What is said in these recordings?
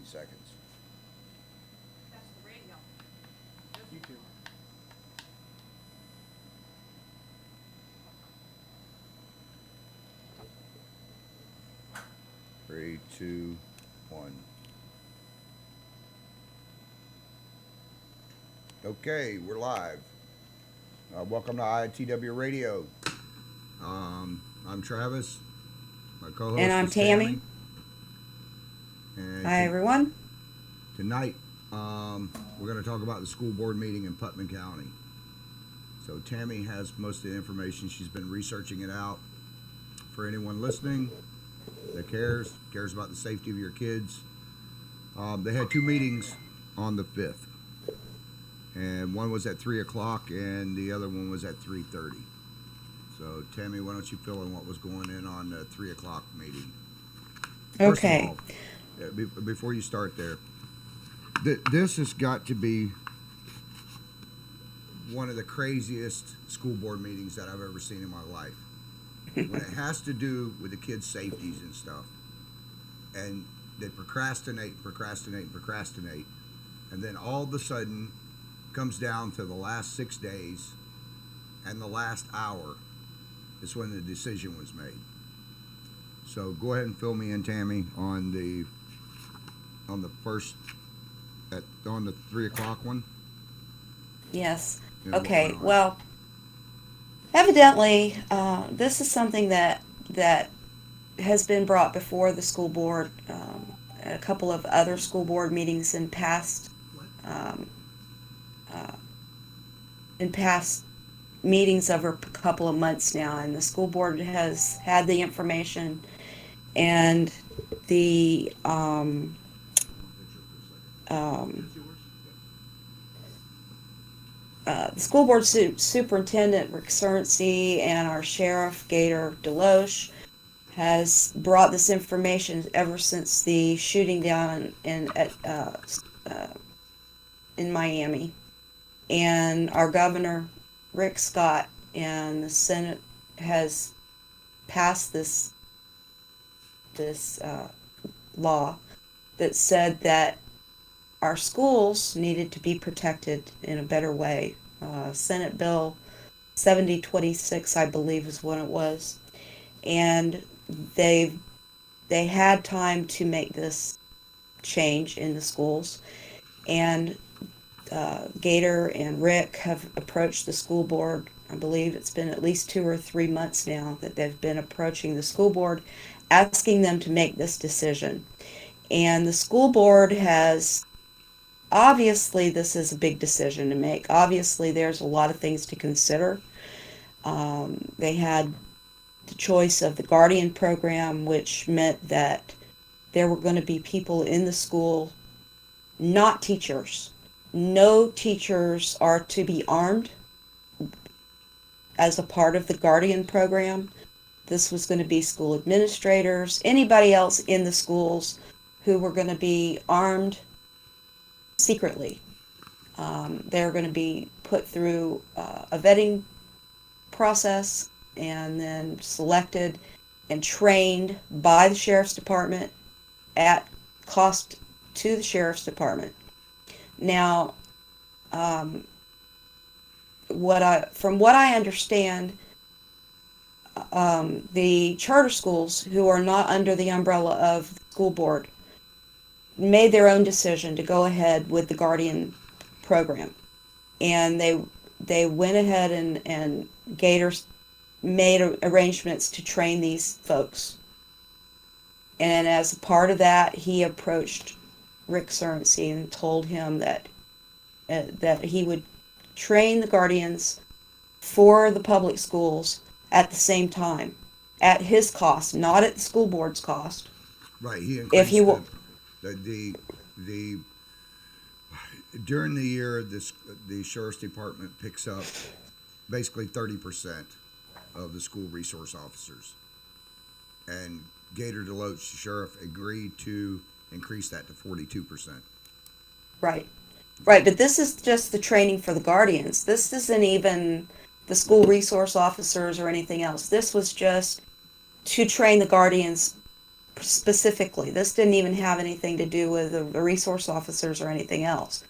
seconds. That's the radio. YouTube. 3, 2, 1. Okay, we're live. Welcome to IITW Radio. I'm Travis. My co-host And I'm is Tammy. Tammy. And Hi, everyone. tonight, we're going to talk about the school board meeting in Putnam County. So Tammy has most of the information. She's been researching it out. For anyone listening that cares about the safety of your kids, they had two meetings on the 5th. And one was at 3 o'clock and the other one was at 3:30. So Tammy, why don't you fill in what was going on the 3 o'clock meeting? First of Okay. all, before you start there, this has got to be one of the craziest school board meetings that I've ever seen in my life. When it has to do with the kids' safeties and stuff, and they procrastinate, and then all of a sudden comes down to the last 6 days and the last hour is when the decision was made. So go ahead and fill me in, Tammy, on the first on the 3 o'clock one. Yes. Yeah, Okay. what's going on? Well, evidently, this is something that has been brought before the school board at a couple of other school board meetings um, uh, in past meetings over a couple of months now, and the school board has had the information and the the school board superintendent Rick Cernsey and our sheriff Gator Deloche has brought this information ever since the shooting down in Miami, and our governor Rick Scott and the Senate has passed this law that said that our schools needed to be protected in a better way. Senate Bill 7026, I believe, is what it was, and they had time to make this change in the schools, and Gator and Rick have approached the school board. I believe it's been at least 2 or 3 months now that they've been approaching the school board, asking them to make this decision. And the school board has, obviously, this is a big decision to make. Obviously, there's a lot of things to consider. They had the choice of the Guardian program, which meant that there were going to be people in the school, not teachers. No teachers are to be armed as a part of the Guardian program. This was going to be school administrators, anybody else in the schools who were going to be armed secretly. They're going to be put through a vetting process and then selected and trained by the sheriff's department at cost to the sheriff's department. Now, from what I understand, the charter schools who are not under the umbrella of the school board made their own decision to go ahead with the Guardian program, and they went ahead and Gators made arrangements to train these folks. And as a part of that, he approached Rick Cernsey and told him that he would train the Guardians for the public schools at the same time, at his cost, not at the school board's cost. Right. He increased If he will, the during the year, the sheriff's department picks up basically 30% of the school resource officers, and Gator Deloche, the sheriff, agreed to increase that to 42%. right, but this is just the training for the Guardians. This isn't even the school resource officers or anything else. This was just to train the Guardians specifically. This didn't even have anything to do with the resource officers or anything else.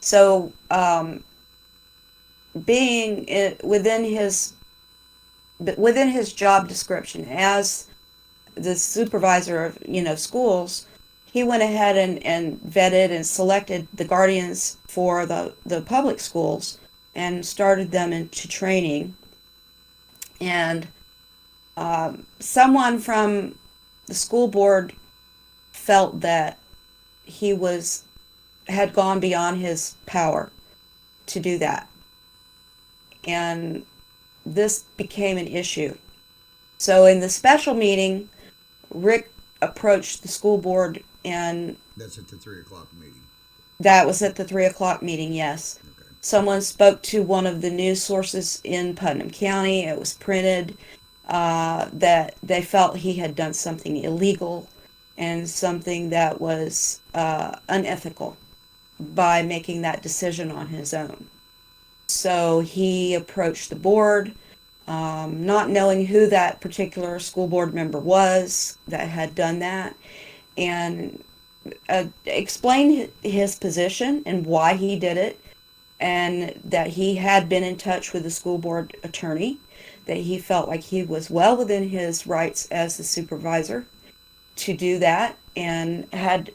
So, being within his job description as the supervisor of schools, he went ahead and vetted and selected the guardians for the public schools and started them into training. And someone from the school board felt that he had gone beyond his power to do that, and this became an issue. So in the special meeting, Rick approached the school board, and That's at the 3 o'clock meeting. that was at the 3 o'clock meeting, yes. Okay. Someone spoke to one of the news sources in Putnam County. It was printed that they felt he had done something illegal and something that was unethical by making that decision on his own. So he approached the board, not knowing who that particular school board member was that had done that, and explained his position and why he did it, and that he had been in touch with the school board attorney, that he felt like he was well within his rights as the supervisor to do that, and had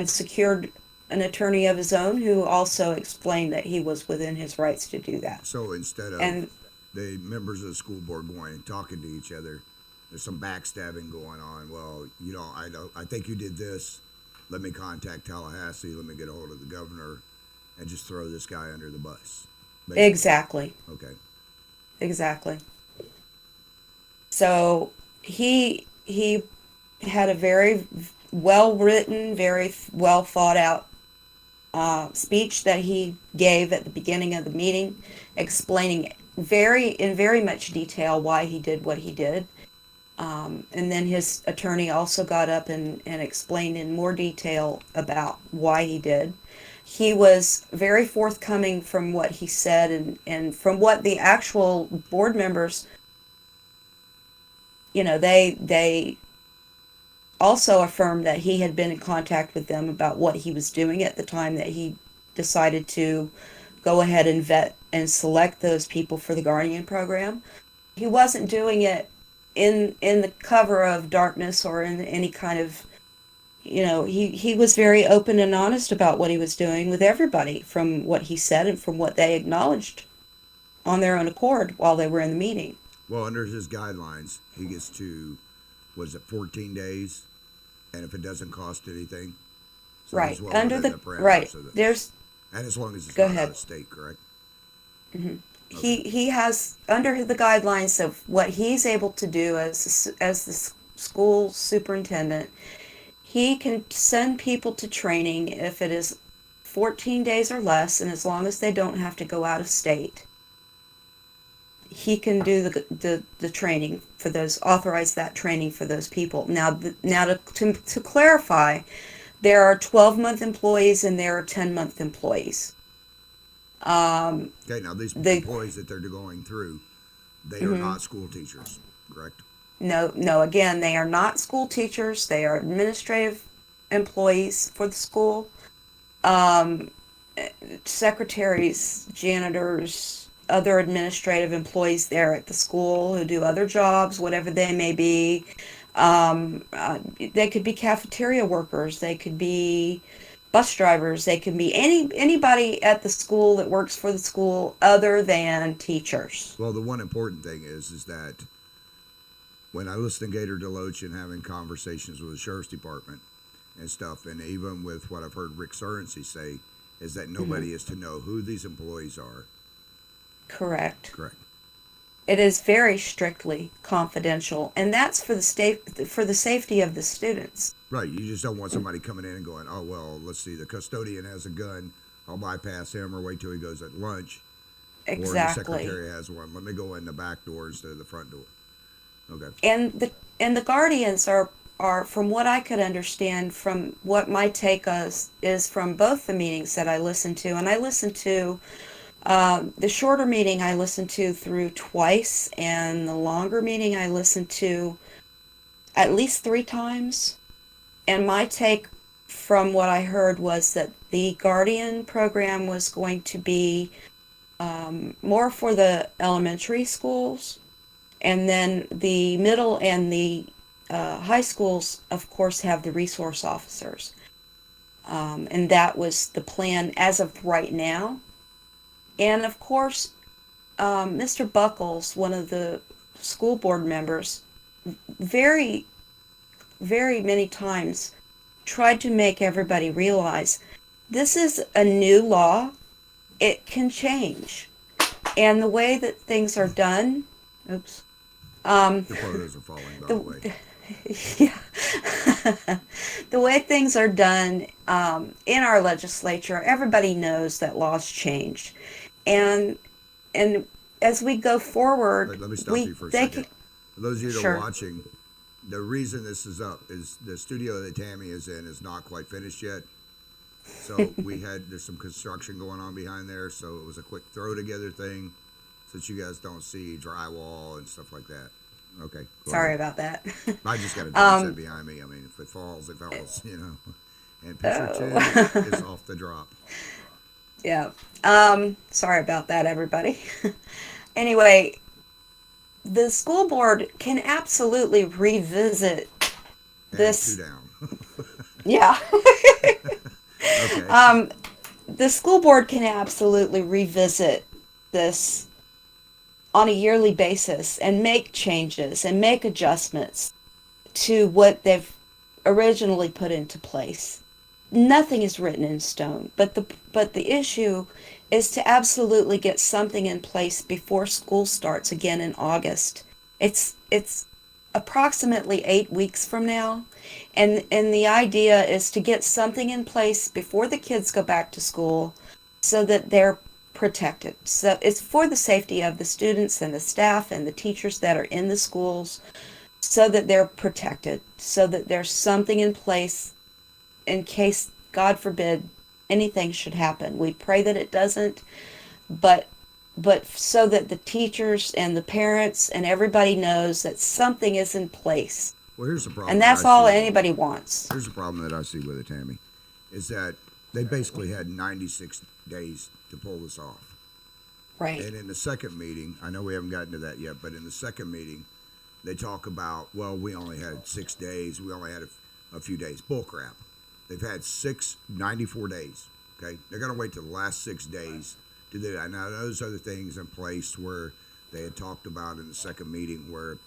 secured an attorney of his own who also explained that he was within his rights to do that. So instead of And the members of the school board going and talking to each other, there's some backstabbing going on. Well, I think you did this. Let me contact Tallahassee. Let me get a hold of the governor, and just throw this guy under the bus. Basically. exactly, Okay. exactly. So he had a very well written, very well thought out speech that he gave at the beginning of the meeting, explaining in very much detail why he did what he did. And then his attorney also got up and explained in more detail about why he did. He was very forthcoming from what he said, and from what the actual board members, they also affirmed that he had been in contact with them about what he was doing at the time that he decided to go ahead and vet and select those people for the Guardian program. He wasn't doing it in the cover of darkness or in any kind of, he was very open and honest about what he was doing with everybody, from what he said and from what they acknowledged on their own accord while they were in the meeting. Well, under his guidelines, he gets to, was it 14 days? And if it doesn't cost anything, so Right. he's well Under within the parameters right. of this. There's And as long as it's Go not ahead. out of state, correct? he has, under the guidelines of what he's able to do as the school superintendent, he can send people to training if it is 14 days or less, and as long as they don't have to go out of state. He can do the training for those, authorize that training for those people. Now to clarify, there are 12-month employees and there are 10-month employees. Okay, now these The employees that they're going through, they are not school teachers, correct? No, again, they are not school teachers. They are administrative employees for the school. Secretaries, janitors, other administrative employees there at the school who do other jobs, whatever they may be. They could be cafeteria workers. They could be bus drivers. They could be anybody at the school that works for the school other than teachers. Well, the one important thing is that when I listen to Gator Deloach and having conversations with the sheriff's department and stuff, and even with what I've heard Rick Sorensen say, is that nobody is to know who these employees are. Correct. Correct. It is very strictly confidential, and that's for the safety of the students. Right. You just don't want somebody coming in and going, oh, well, let's see, the custodian has a gun. I'll bypass him or wait till he goes at lunch. Or the Exactly. secretary has one. Let me go in the back door instead of the front door. Okay. And the guardians are from what I could understand, from what my take is from both the meetings that I listened to, and I listened to the shorter meeting I listened to through twice, and the longer meeting I listened to at least 3 times. And my take from what I heard was that the Guardian program was going to be more for the elementary schools, and then the middle and the high schools, of course, have the resource officers. And that was the plan as of right now. And of course, Mr. Buckles, one of the school board members, very, very many times tried to make everybody realize this is a new law. It can change. And the way that things are done, oops, The photos are falling, by the way. yeah, the way things are done in our legislature, everybody knows that laws change, and and as we go forward, Let me stop you for a second. For those of you that are Sure. watching, the reason this is up is the studio that Tammy is in is not quite finished yet. So there's some construction going on behind there, so it was a quick throw together thing, so that you guys don't see drywall and stuff like that. Okay. Go Sorry ahead. about that. I just got a drum set behind me. I mean, if it falls, it falls, you know. And picture two is off the drop. Yeah. Sorry about that, everybody. Anyway, the school board can absolutely revisit And this. two down. Yeah. Okay. The school board can absolutely revisit this on a yearly basis and make changes and make adjustments to what they've originally put into place. Nothing is written in stone, but the issue is to absolutely get something in place before school starts again in August. It's approximately 8 weeks from now, and the idea is to get something in place before the kids go back to school so that they're protected. So it's for the safety of the students and the staff and the teachers that are in the schools, so that they're protected, so that there's something in place in case, God forbid, anything should happen. We pray that it doesn't, but so that the teachers and the parents and everybody knows that something is in place. Well, here's the problem. And that's all anybody wants. Here's the problem that I see with it, Tammy, is that they basically had 96 days to pull this off. Right. And in the second meeting, I know we haven't gotten to that yet, but in the second meeting, they talk about, well, we only had 6 days. We only had a few days. Bull crap. They've had 94 days. Okay. They're going to wait till the last 6 days to do that. Now, those other things in place where they had talked about in the second meeting where,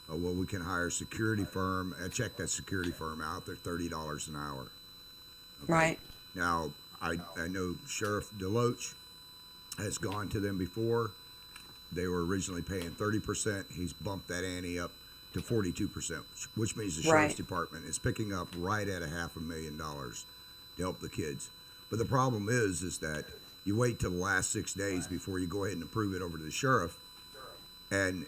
well, we can hire a security firm. I checked that security firm out. They're $30 an hour. Okay? Right. Now, I know Sheriff Deloach has gone to them before. They were originally paying 30%. He's bumped that ante up to 42%, which means the Sheriff's Right. Department is picking up right at $500,000 to help the kids. But the problem is that you wait till the last 6 days before you go ahead and approve it over to the sheriff. And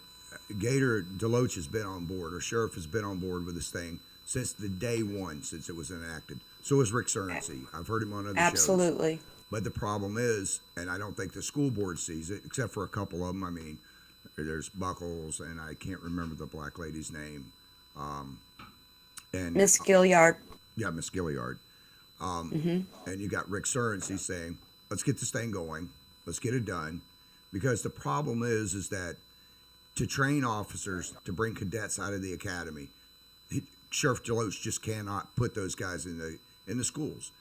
Gator Deloach has been on board, or Sheriff has been on board with this thing since the day one, since it was enacted. So is Rick Cernsey. I've heard him on other shows. Absolutely. But the problem is, and I don't think the school board sees it, except for a couple of them. I mean, there's Buckles, and I can't remember the black lady's name. And Miss Gilliard. Yeah, Miss Gilliard. And you got Rick Cerns. He's saying, let's get this thing going. Let's get it done. Because the problem is that to train officers, to bring cadets out of the academy, Sheriff Deloach just cannot put those guys in the schools.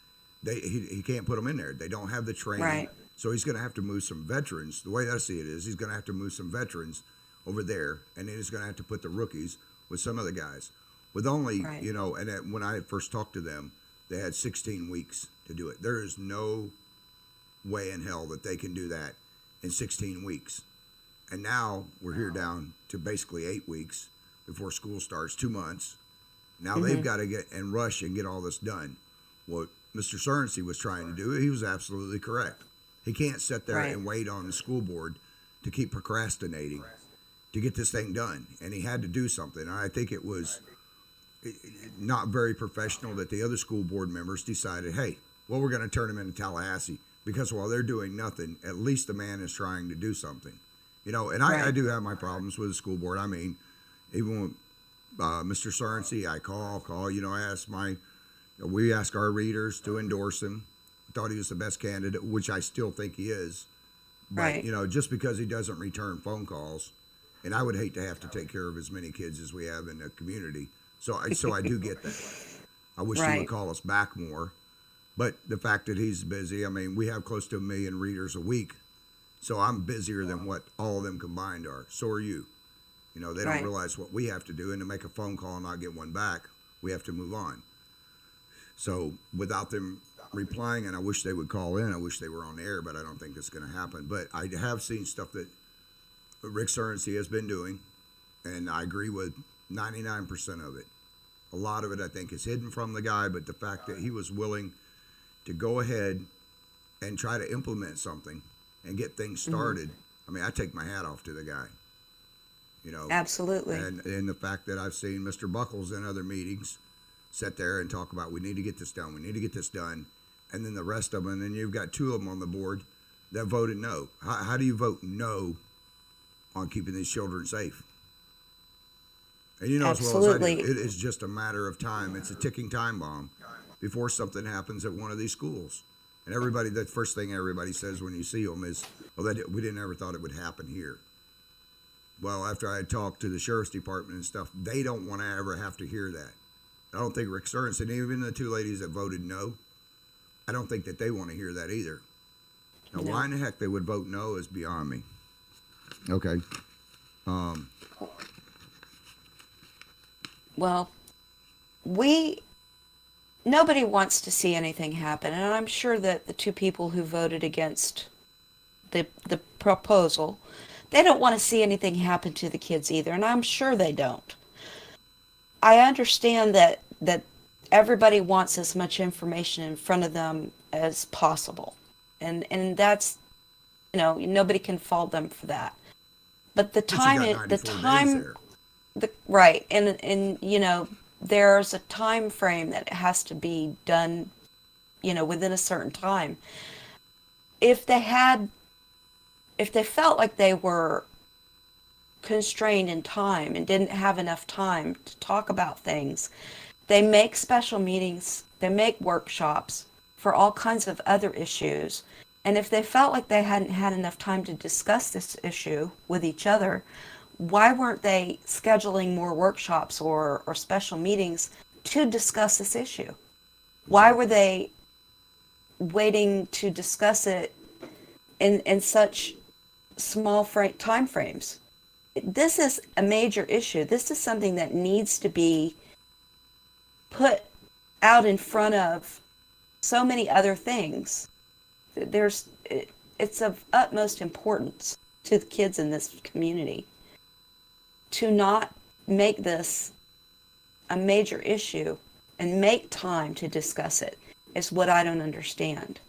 He can't put them in there. They don't have the training. Right. So he's going to have to move some veterans. The way I see it is he's going to have to move some veterans over there, and then he's going to have to put the rookies with some of the guys. With only, Right. And when I first talked to them, they had 16 weeks to do it. There is no way in hell that they can do that in 16 weeks. And now we're here down to basically 8 weeks before school starts, 2 months. Now they've got to get and rush and get all this done. What Mr. Cernsey was trying to do, he was absolutely correct. He can't sit there Right. and wait on the school board to keep procrastinating to get this thing done. And he had to do something. And I think it was not very professional that the other school board members decided, hey, well, we're going to turn them into Tallahassee because while they're doing nothing, at least the man is trying to do something. And I Right. do have my problems with the school board. I mean, even when Mr. Sorensen, I call. We ask our readers to endorse him. Thought he was the best candidate, which I still think he is. But, Right. just because he doesn't return phone calls, and I would hate to have to take care of as many kids as we have in the community. So I do get that. I wish he would Right. call us back more. But the fact that he's busy, I mean, we have close to 1 million readers a week. So I'm busier than what all of them combined are. So are you. They don't Right. realize what we have to do. And to make a phone call and not get one back, we have to move on. So without them replying, and I wish they would call in, I wish they were on the air, but I don't think that's going to happen. But I have seen stuff that Rick Sorensen has been doing, and I agree with 99% of it. A lot of it, I think, is hidden from the guy, but the fact that he was willing to go ahead and try to implement something and get things started, I mean, I take my hat off to the guy. Absolutely. And the fact that I've seen Mr. Buckles in other meetings sit there and talk about, we need to get this done, and then the rest of them, and then you've got 2 of them on the board that voted no. How do you vote no on keeping these children safe? And as well as I Absolutely. do, it is just a matter of time. It's a ticking time bomb before something happens at one of these schools. And the first thing everybody says when you see them is, we didn't ever thought it would happen here. Well, after I had talked to the sheriff's department and stuff, they don't want to ever have to hear that. I don't think Rick Sorensen, even the 2 ladies that voted no, I don't think that they want to hear that either. Now, No. why in the heck they would vote no is beyond me. Okay. Well, nobody wants to see anything happen, and I'm sure that the 2 people who voted against the proposal, they don't want to see anything happen to the kids either, and I'm sure they don't. I understand that everybody wants as much information in front of them as possible, and that's, nobody can fault them for that. But the But you time, got the 94 days time, there. right, and there's a time frame that has to be done, within a certain time. If they felt like they were constrained in time and didn't have enough time to talk about things, they make special meetings, they make workshops for all kinds of other issues. And if they felt like they hadn't had enough time to discuss this issue with each other, why weren't they scheduling more workshops or special meetings to discuss this issue? Why were they waiting to discuss it in such small time frames? This is a major issue. This is something that needs to be put out in front of so many other things. It's of utmost importance to the kids in this community to not make this a major issue and make time to discuss it is what I don't understand.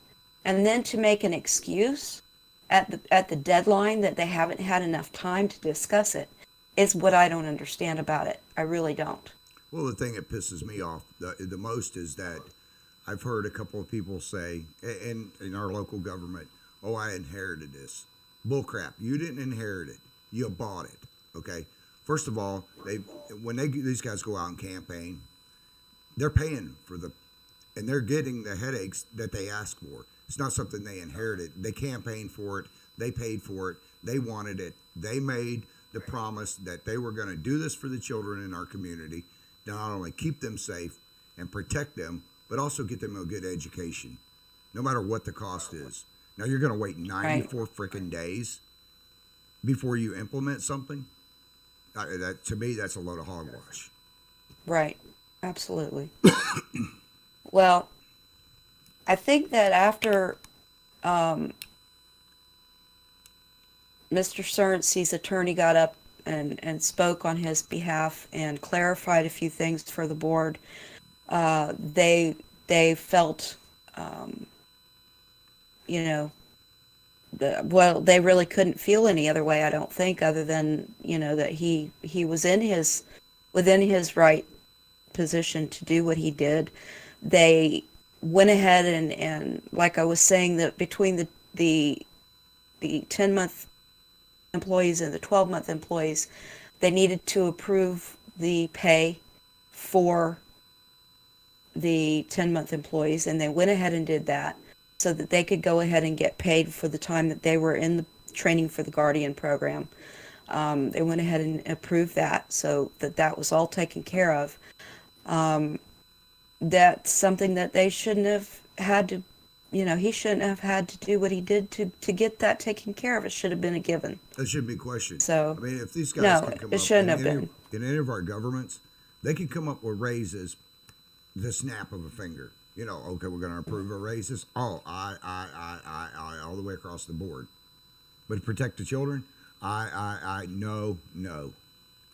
And then to make an excuse at the deadline that they haven't had enough time to discuss it is what I don't understand about it. I really don't. Well, the thing that pisses me off the most is that I've heard a couple of people say in our local government, "Oh, I inherited this." Bullcrap. You didn't inherit it. You bought it. Okay. First of all, these guys go out and campaign, they're paying and they're getting the headaches that they ask for. It's not something they inherited. They campaigned for it. They paid for it. They wanted it. They made the promise that they were going to do this for the children in our community, to not only keep them safe and protect them, but also get them a good education, no matter what the cost is. Now, you're going to wait 94 freaking days before you implement something? To me, that's a load of hogwash. Right. Absolutely. Well, I think that after Mr. Sorensen's attorney got up and spoke on his behalf and clarified a few things for the board, they felt, they really couldn't feel any other way, I don't think, other than, that he was within his right position to do what he did. They went ahead and like I was saying, that between the 10-month employees and the 12-month employees, they needed to approve the pay for the 10-month employees, and they went ahead and did that so that they could go ahead and get paid for the time that they were in the training for the Guardian program. They went ahead and approved that so that that was all taken care of. That's something that they shouldn't have had to, he shouldn't have had to do what he did to get that taken care of. It should have been a given. That shouldn't be questioned. So, I mean, if these guys no, can come it up shouldn't have been. in any of our governments, they can come up with raises the snap of a finger. Okay, we're going to approve our raises. Oh, I, all the way across the board. But to protect the children, no.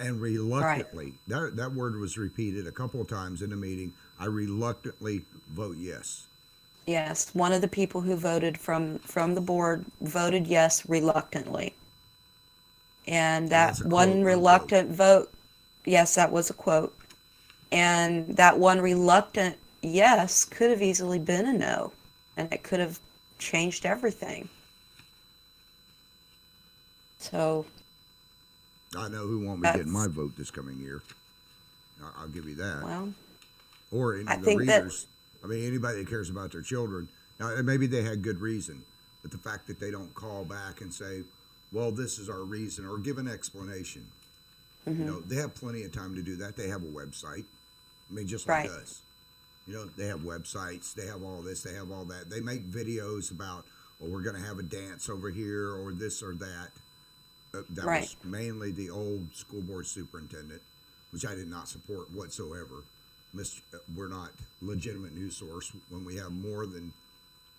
And reluctantly, that word was repeated a couple of times in the meeting. I reluctantly vote yes. Yes, one of the people who voted from the board voted yes reluctantly. And that one reluctant vote, yes, that was a quote. And that one reluctant yes could have easily been a no. And it could have changed everything. So. I know who won't be getting my vote this coming year. I'll give you that. Well, or any I of the think readers. Anybody that cares about their children. Now, maybe they had good reason, but the fact that they don't call back and say, well, this is our reason, or give an explanation. They have plenty of time to do that. They have a website. Just like us. They have websites. They have all this. They have all that. They make videos about, we're going to have a dance over here, or this or that. That was mainly the old school board superintendent, which I did not support whatsoever. We're not legitimate news source when we have more than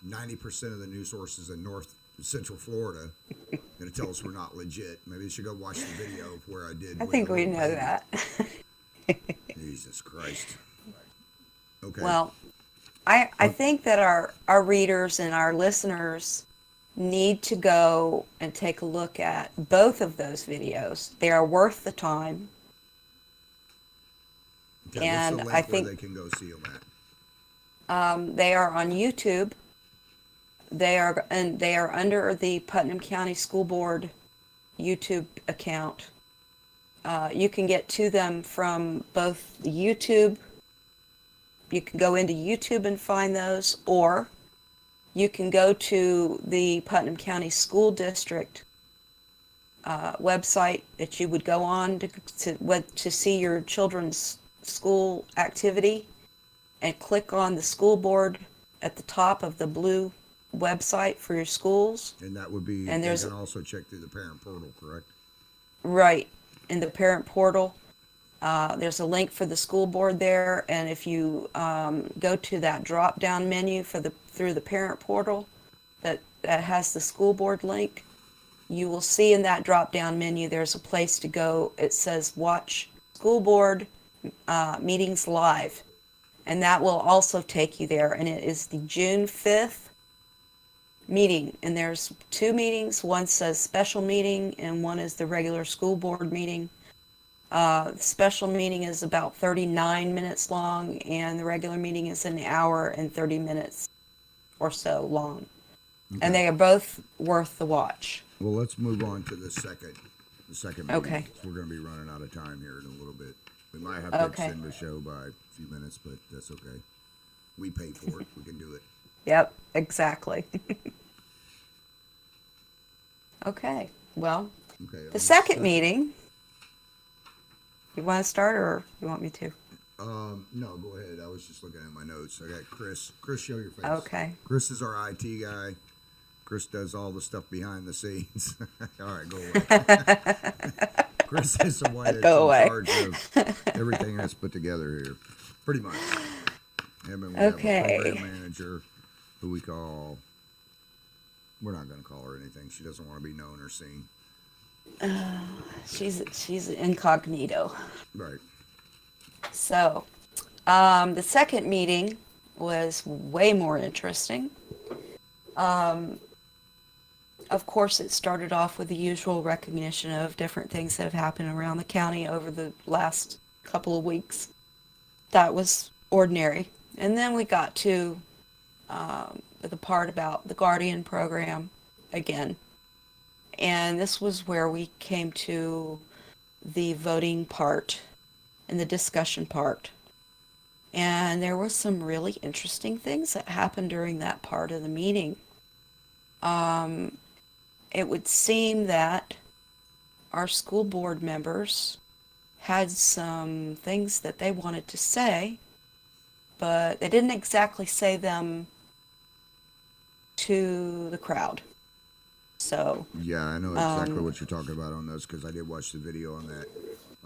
90% of the news sources in North Central Florida going to tell us we're not legit. Maybe you should go watch the video of where I did. I think we know that. Jesus Christ. Okay. Well, I think that our readers and our listeners need to go and take a look at both of those videos. They are worth the time. Okay, and what's the link I think where they can go see them at? They are on YouTube. They are under the Putnam County School Board YouTube account. You can get to them from both the YouTube. You can go into YouTube and find those, or you can go to the Putnam County School District website that you would go on to see your children's school activity, and click on the school board at the top of the blue website for your schools. And that would be, and they can also check through the parent portal, correct? Right, in the parent portal. There's a link for the school board there, and if you go to that drop-down menu through the parent portal that has the school board link, you will see in that drop-down menu there's a place to go. It says watch school board meetings live, and that will also take you there. And it is the June 5th meeting, and there's two meetings. One says special meeting, and one is the regular school board meeting. The special meeting is about 39 minutes long, and the regular meeting is an hour and 30 minutes or so long. Okay. And they are both worth the watch. Well, let's move on to the second meeting. Okay. We're going to be running out of time here in a little bit. We might have to extend the show by a few minutes, but that's okay. We pay for it. We can do it. Yep, exactly. Okay, well, the second meeting, you want to start or you want me to? No, go ahead. I was just looking at my notes. I got Chris. Chris, show your face. Okay. Chris is our IT guy. Chris does all the stuff behind the scenes. All right, go away. Chris is the one that's in charge of everything that's put together here. Pretty much. And then we have a program manager who we call, we're not going to call her anything. She doesn't want to be known or seen. She's incognito. Right. So, the second meeting was way more interesting. Of course, it started off with the usual recognition of different things that have happened around the county over the last couple of weeks. That was ordinary. And then we got to the part about the Guardian program again. And this was where we came to the voting part in the discussion part. And there were some really interesting things that happened during that part of the meeting. Um, it would seem that our school board members had some things that they wanted to say, but they didn't exactly say them to the crowd. So, Yeah, I know exactly um, what you're talking about on those because I did watch the video on that.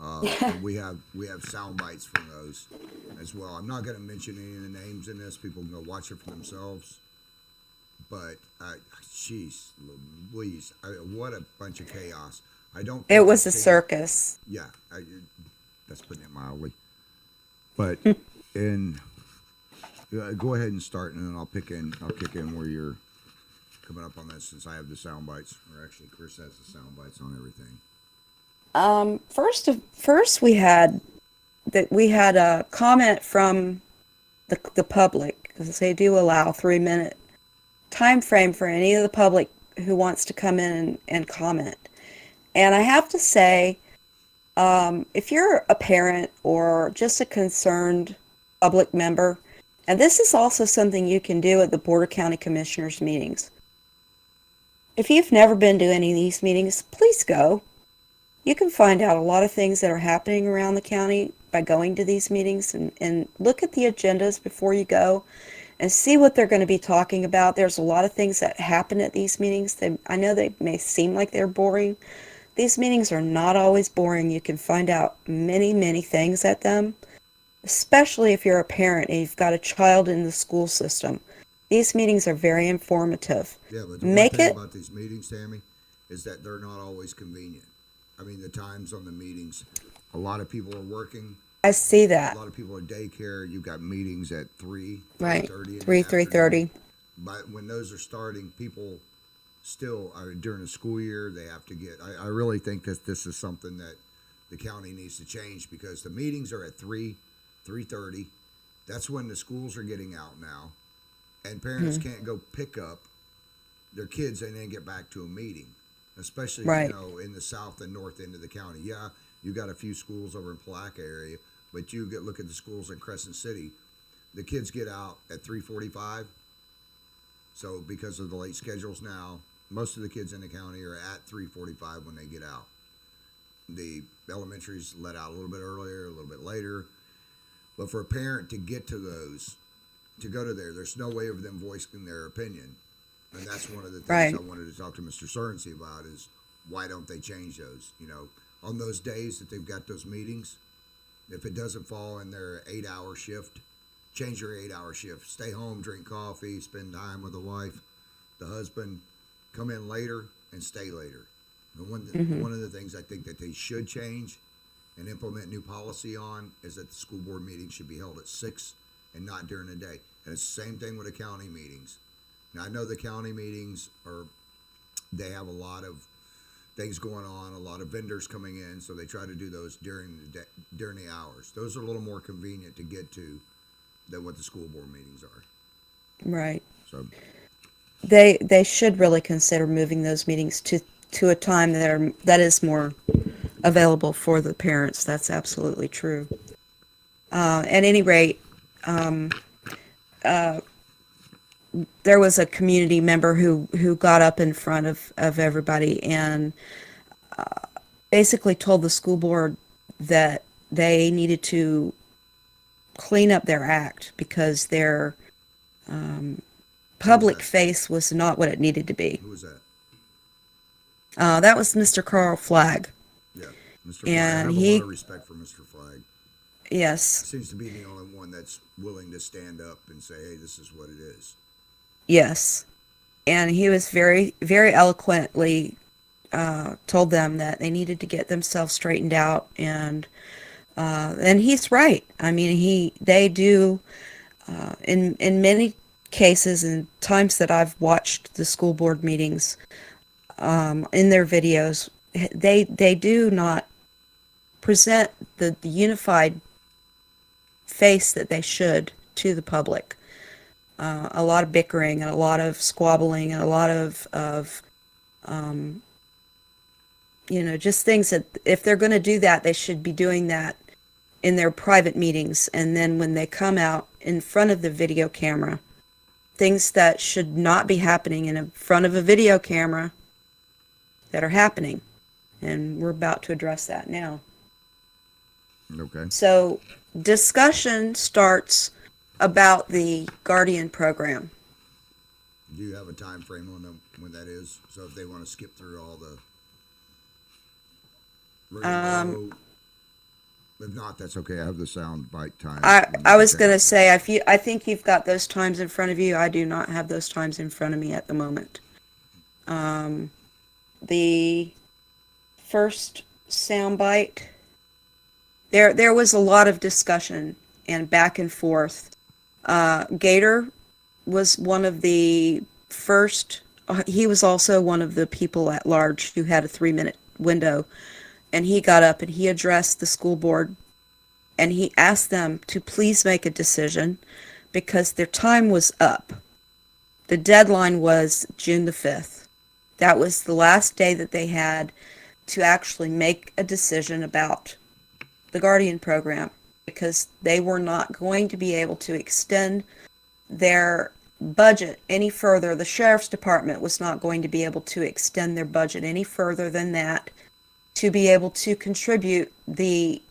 And we have sound bites from those as well. I'm not going to mention any of the names in this. People can go watch it for themselves. But jeez, Louise, what a bunch of chaos. I don't it think was they've a taken. circus. Yeah, that's putting it mildly. But in go ahead and start, and then I'll kick in where you're coming up on this since I have the sound bites, or actually Chris has the sound bites on everything. First we had a comment from the public, because they do allow 3 minute time frame for any of the public who wants to come in and comment. And I have to say, if you're a parent or just a concerned public member, and this is also something you can do at the Board of County Commissioners meetings. If you've never been to any of these meetings, please go. You can find out a lot of things that are happening around the county by going to these meetings, and look at the agendas before you go and see what they're going to be talking about. There's a lot of things that happen at these meetings. I know they may seem like they're boring. These meetings are not always boring. You can find out many, many things at them, especially if you're a parent and you've got a child in the school system. These meetings are very informative. Yeah, but the one Make thing it, about these meetings, Tammy, is that they're not always convenient. I mean, the times on the meetings, a lot of people are working. I see A that. lot of people are daycare. You've got meetings at 3, Right. 3:30 in the 3:30. afternoon. But when those are starting, people still during the school year they have to get. I really think that this is something that the county needs to change because the meetings are at 3:30. That's when the schools are getting out now, and parents can't go pick up their kids and then get back to a meeting, especially Right. in the south and north end of the county. Yeah, you got a few schools over in Palaca area, but look at the schools in Crescent City. The kids get out at 3:45. So because of the late schedules now, most of the kids in the county are at 3:45 when they get out. The elementaries let out a little bit earlier, a little bit later. But for a parent to get to those, to go to there's no way of them voicing their opinion. And that's one of the things I Right. wanted to talk to Mr. Sorensen about is why don't they change those? On those days that they've got those meetings, if it doesn't fall in their 8-hour shift, change your 8-hour shift. Stay home, drink coffee, spend time with the wife, the husband, come in later and stay later. And one of the things I think that they should change and implement new policy on is that the school board meeting should be held at 6 and not during the day. And it's the same thing with the county meetings. Now, I know the county meetings they have a lot of things going on, a lot of vendors coming in, so they try to do those during the day, during the hours. Those are a little more convenient to get to than what the school board meetings are. Right. So, They should really consider moving those meetings to a time that is more available for the parents. That's absolutely true. At any rate, there was a community member who got up in front of everybody and basically told the school board that they needed to clean up their act because their who was public that? face was not what it needed to be. Who was that? That was Mr. Carl Flagg, Yeah, Mr. Flagg. I and have a lot of respect for Mr. Flagg. yes, He seems to be the only one that's willing to stand up and say, hey, this is what it is. yes, and he was very, very eloquently told them that they needed to get themselves straightened out, and he's right. I mean, they do in many cases and times that I've watched the school board meetings in their videos, they do not present the unified face that they should to the public. A lot of bickering and a lot of squabbling and a lot of just things that if they're going to do that, they should be doing that in their private meetings, and then when they come out in front of the video camera, things that should not be happening in front of a video camera that are happening. And we're about to address that now. Okay. So discussion starts about the Guardian program. Do you have a time frame on them when that is? So if they want to skip through all the ready to go. If not, that's okay. I have the sound bite time. I was going to say, I think you've got those times in front of you. I do not have those times in front of me at the moment. The first soundbite, there was a lot of discussion and back and forth. Gator was one of the first. He was also one of the people at large who had a 3-minute window, and he got up and he addressed the school board, and he asked them to please make a decision because their time was up. The deadline was June the 5th. That was the last day that they had to actually make a decision about the Guardian program, because they were not going to be able to extend their budget any further. The sheriff's department was not going to be able to extend their budget any further than that to be able to contribute the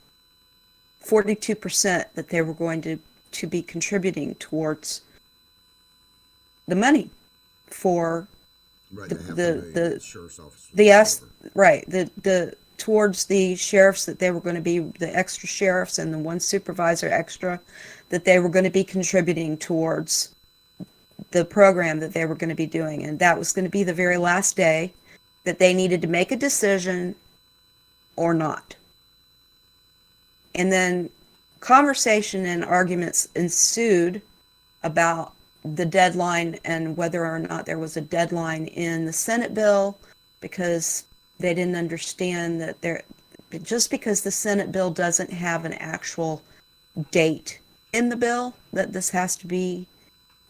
42% that they were going to be contributing towards the money for Right, the sheriff's office. the towards the sheriffs, that they were going to be the extra sheriffs and the one supervisor extra, that they were going to be contributing towards the program that they were going to be doing. And that was going to be the very last day that they needed to make a decision or not. And then conversation and arguments ensued about the deadline and whether or not there was a deadline in the Senate bill, because they didn't understand that just because the Senate bill doesn't have an actual date in the bill that this has to be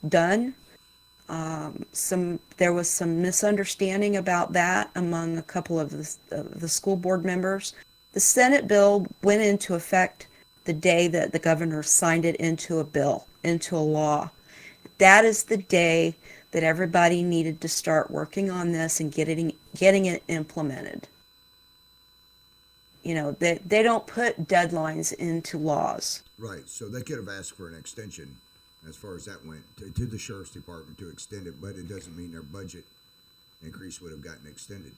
done. There was some misunderstanding about that among a couple of the school board members. The Senate bill went into effect the day that the governor signed it into a law. That is the day that everybody needed to start working on this and getting it implemented. You know, they don't put deadlines into laws. Right, so they could have asked for an extension as far as that went to the sheriff's department to extend it, but it doesn't mean their budget increase would have gotten extended.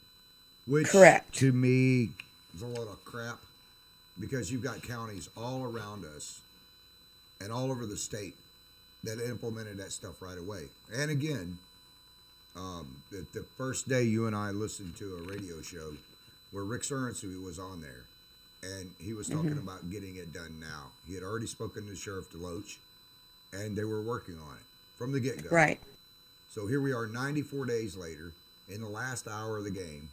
Which, Correct. to me, is a lot of crap, because you've got counties all around us and all over the state that implemented that stuff right away. And again, the first day you and I listened to a radio show where Rick Sorensen was on there, and he was talking about getting it done now. He had already spoken to Sheriff DeLoach, and they were working on it from the get-go. Right. So here we are 94 days later in the last hour of the game,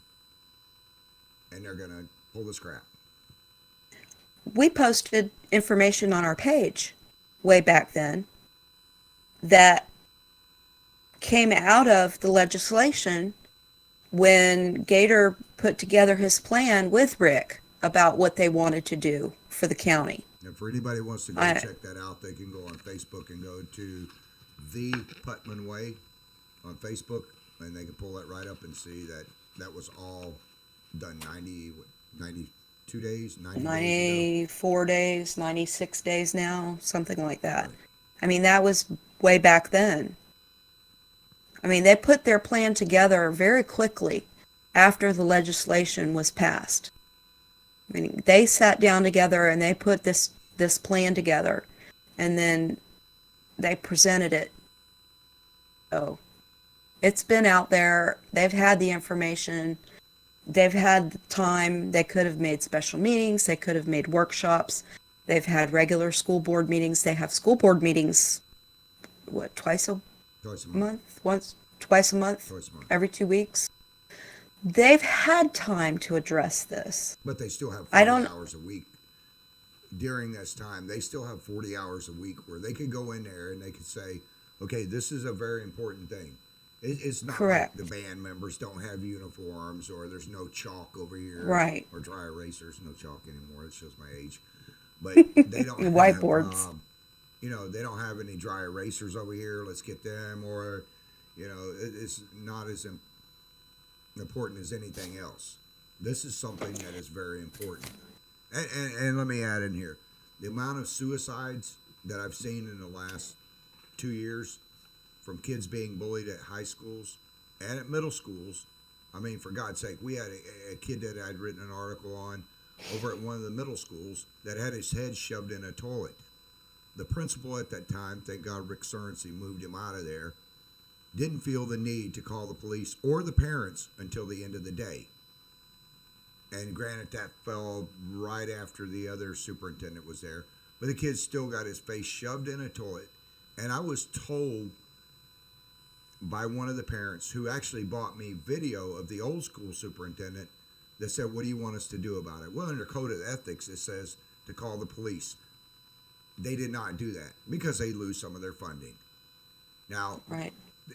and they're going to pull this crap. We posted information on our page way back then that came out of the legislation when Gator put together his plan with Rick about what they wanted to do for the county. And for anybody who wants to go check that out, they can go on Facebook and go to the Putnam Way on Facebook, and they can pull that right up and see that was all done 92 days, 94 days, 96 days now, something like that. Right. I mean, that was way back then. I mean, they put their plan together very quickly after the legislation was passed. I mean, they sat down together and they put this plan together, and then they presented it. So it's been out there. They've had the information. They've had the time. They could have made special meetings. They could have made workshops. They've had regular school board meetings. They have school board meetings, twice a month? Twice a month? Every 2 weeks? They've had time to address this. But they still have 40 hours a week. During this time, they still have 40 hours a week where they could go in there and they could say, okay, this is a very important thing. It's not Correct. Like the band members don't have uniforms, or there's no chalk over here. Right. Or dry erasers, no chalk anymore. It shows my age. but they don't have, Whiteboards. they don't have any dry erasers over here. Let's get them, or, it's not as important as anything else. This is something that is very important. And let me add in here, the amount of suicides that I've seen in the last 2 years from kids being bullied at high schools and at middle schools. I mean, for God's sake, we had a kid that I'd written an article on over at one of the middle schools that had his head shoved in a toilet. The principal at that time, thank God Rick Sorensen moved him out of there, didn't feel the need to call the police or the parents until the end of the day. And granted, that fell right after the other superintendent was there. But the kid still got his face shoved in a toilet. And I was told by one of the parents who actually bought me video of the old school superintendent that said, what do you want us to do about it? Well, under code of ethics, it says to call the police. They did not do that because they lose some of their funding. Now, Right.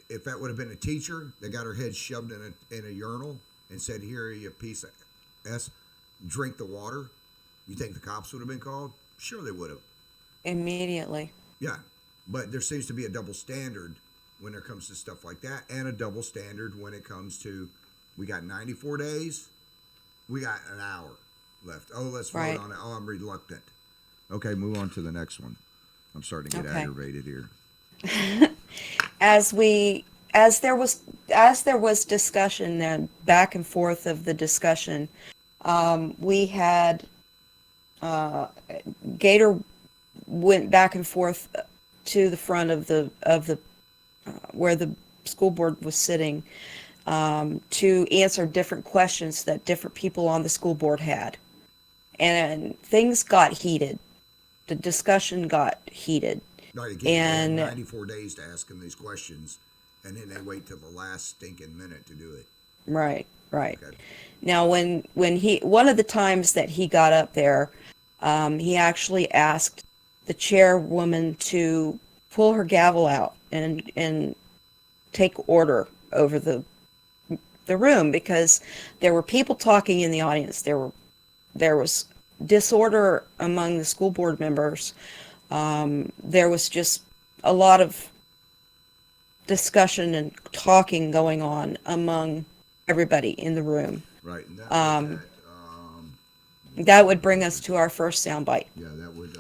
if that would have been a teacher that got her head shoved in a urinal and said, here, you piece of S, drink the water, you think the cops would have been called? Sure they would have. Immediately. Yeah. But there seems to be a double standard when it comes to stuff like that, and a double standard when it comes to, we got 94 days, we got an hour left. Oh, let's vote Right. on it. Oh, I'm reluctant. Okay, move on to the next one. I'm starting to get Okay. aggravated here. As there was discussion and back and forth of the discussion, we had Gator went back and forth to the front of the where the school board was sitting, to answer different questions that different people on the school board had, and things got heated. The discussion got heated. Right, again, And- they had 94 days to ask them these questions, and then they wait till the last stinking minute to do it. Right. Okay. Now, when one of the times that he got up there, he actually asked the chairwoman to pull her gavel out and take order over the room, because there were people talking in the audience. There was disorder among the school board members. There was just a lot of discussion and talking going on among everybody in the room. Right, and that That would bring us to our first soundbite. yeah, that was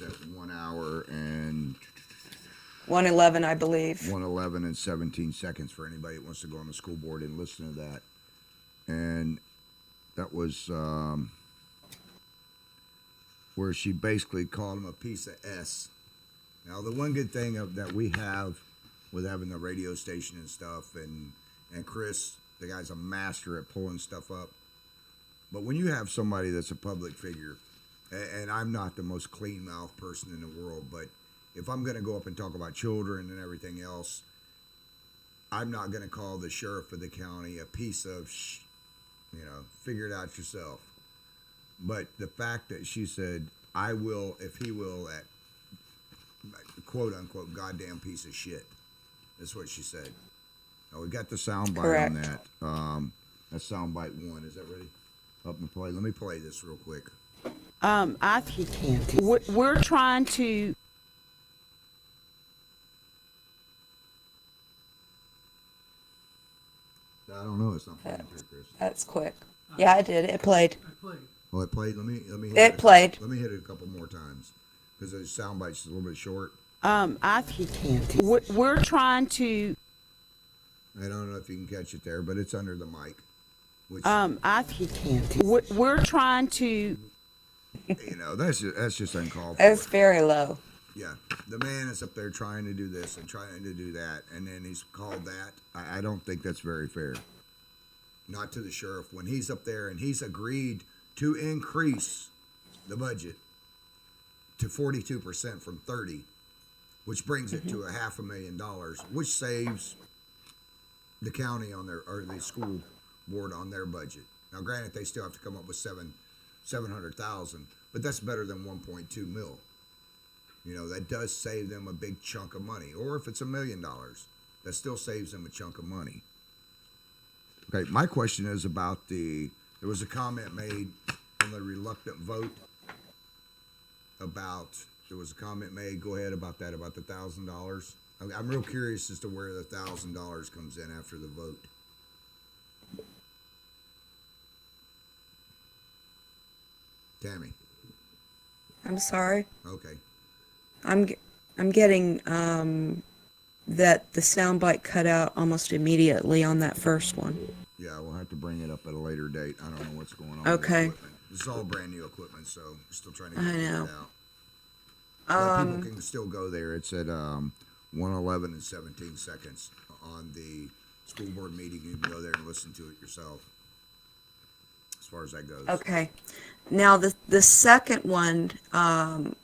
at 1 hour and 111, I believe. 1:11 and 17 seconds for anybody that wants to go on the school board and listen to that. And that was where she basically called him a piece of S. Now, the one good thing that we have with having the radio station and stuff, and Chris, the guy's a master at pulling stuff up. But when you have somebody that's a public figure, and I'm not the most clean mouth person in the world, but if I'm going to go up and talk about children and everything else, I'm not going to call the sheriff of the county a piece of, figure it out yourself. But the fact that she said, I will, if he will, at quote unquote, goddamn piece of shit. That's what she said. Now we got the sound bite on Correct. that. That's sound bite 1. Is that ready? Up and play. Let me play this real quick. We're trying to. I don't know. It's not playing here, Chris. That's quick. Yeah, I did. It played. Oh, it played. Let me. Hit It played. Let me hit it a couple more times because the sound bite's a little bit short. We're trying to. I don't know if you can catch it there, but it's under the mic. Which We're trying to. that's just uncalled for. It's very low. Yeah, the man is up there trying to do this and trying to do that, and then he's called that. I don't think that's very fair. Not to the sheriff when he's up there and he's agreed to increase the budget to 42% from 30, which brings it to $500,000, which saves the county on their, or the school board on their budget. Now, granted, they still have to come up with 700,000, but that's better than 1.2 mil. That does save them a big chunk of money. Or if it's $1 million, that still saves them a chunk of money. Okay, my question is about there was a comment made on the reluctant vote about, there was a comment made, go ahead about that, about the $1,000. I'm real curious as to where the $1,000 comes in after the vote. Tammy, I'm sorry. okay. I'm getting that the soundbite cut out almost immediately on that first one. Yeah, we'll have to bring it up at a later date. I don't know what's going on Okay. with the equipment. This is all brand new equipment, so we're still trying to I get it know. out. But people can still go there. It's at 1:11 and 17 seconds on the school board meeting. You can go there and listen to it yourself. As far as that goes. Okay. Now the second one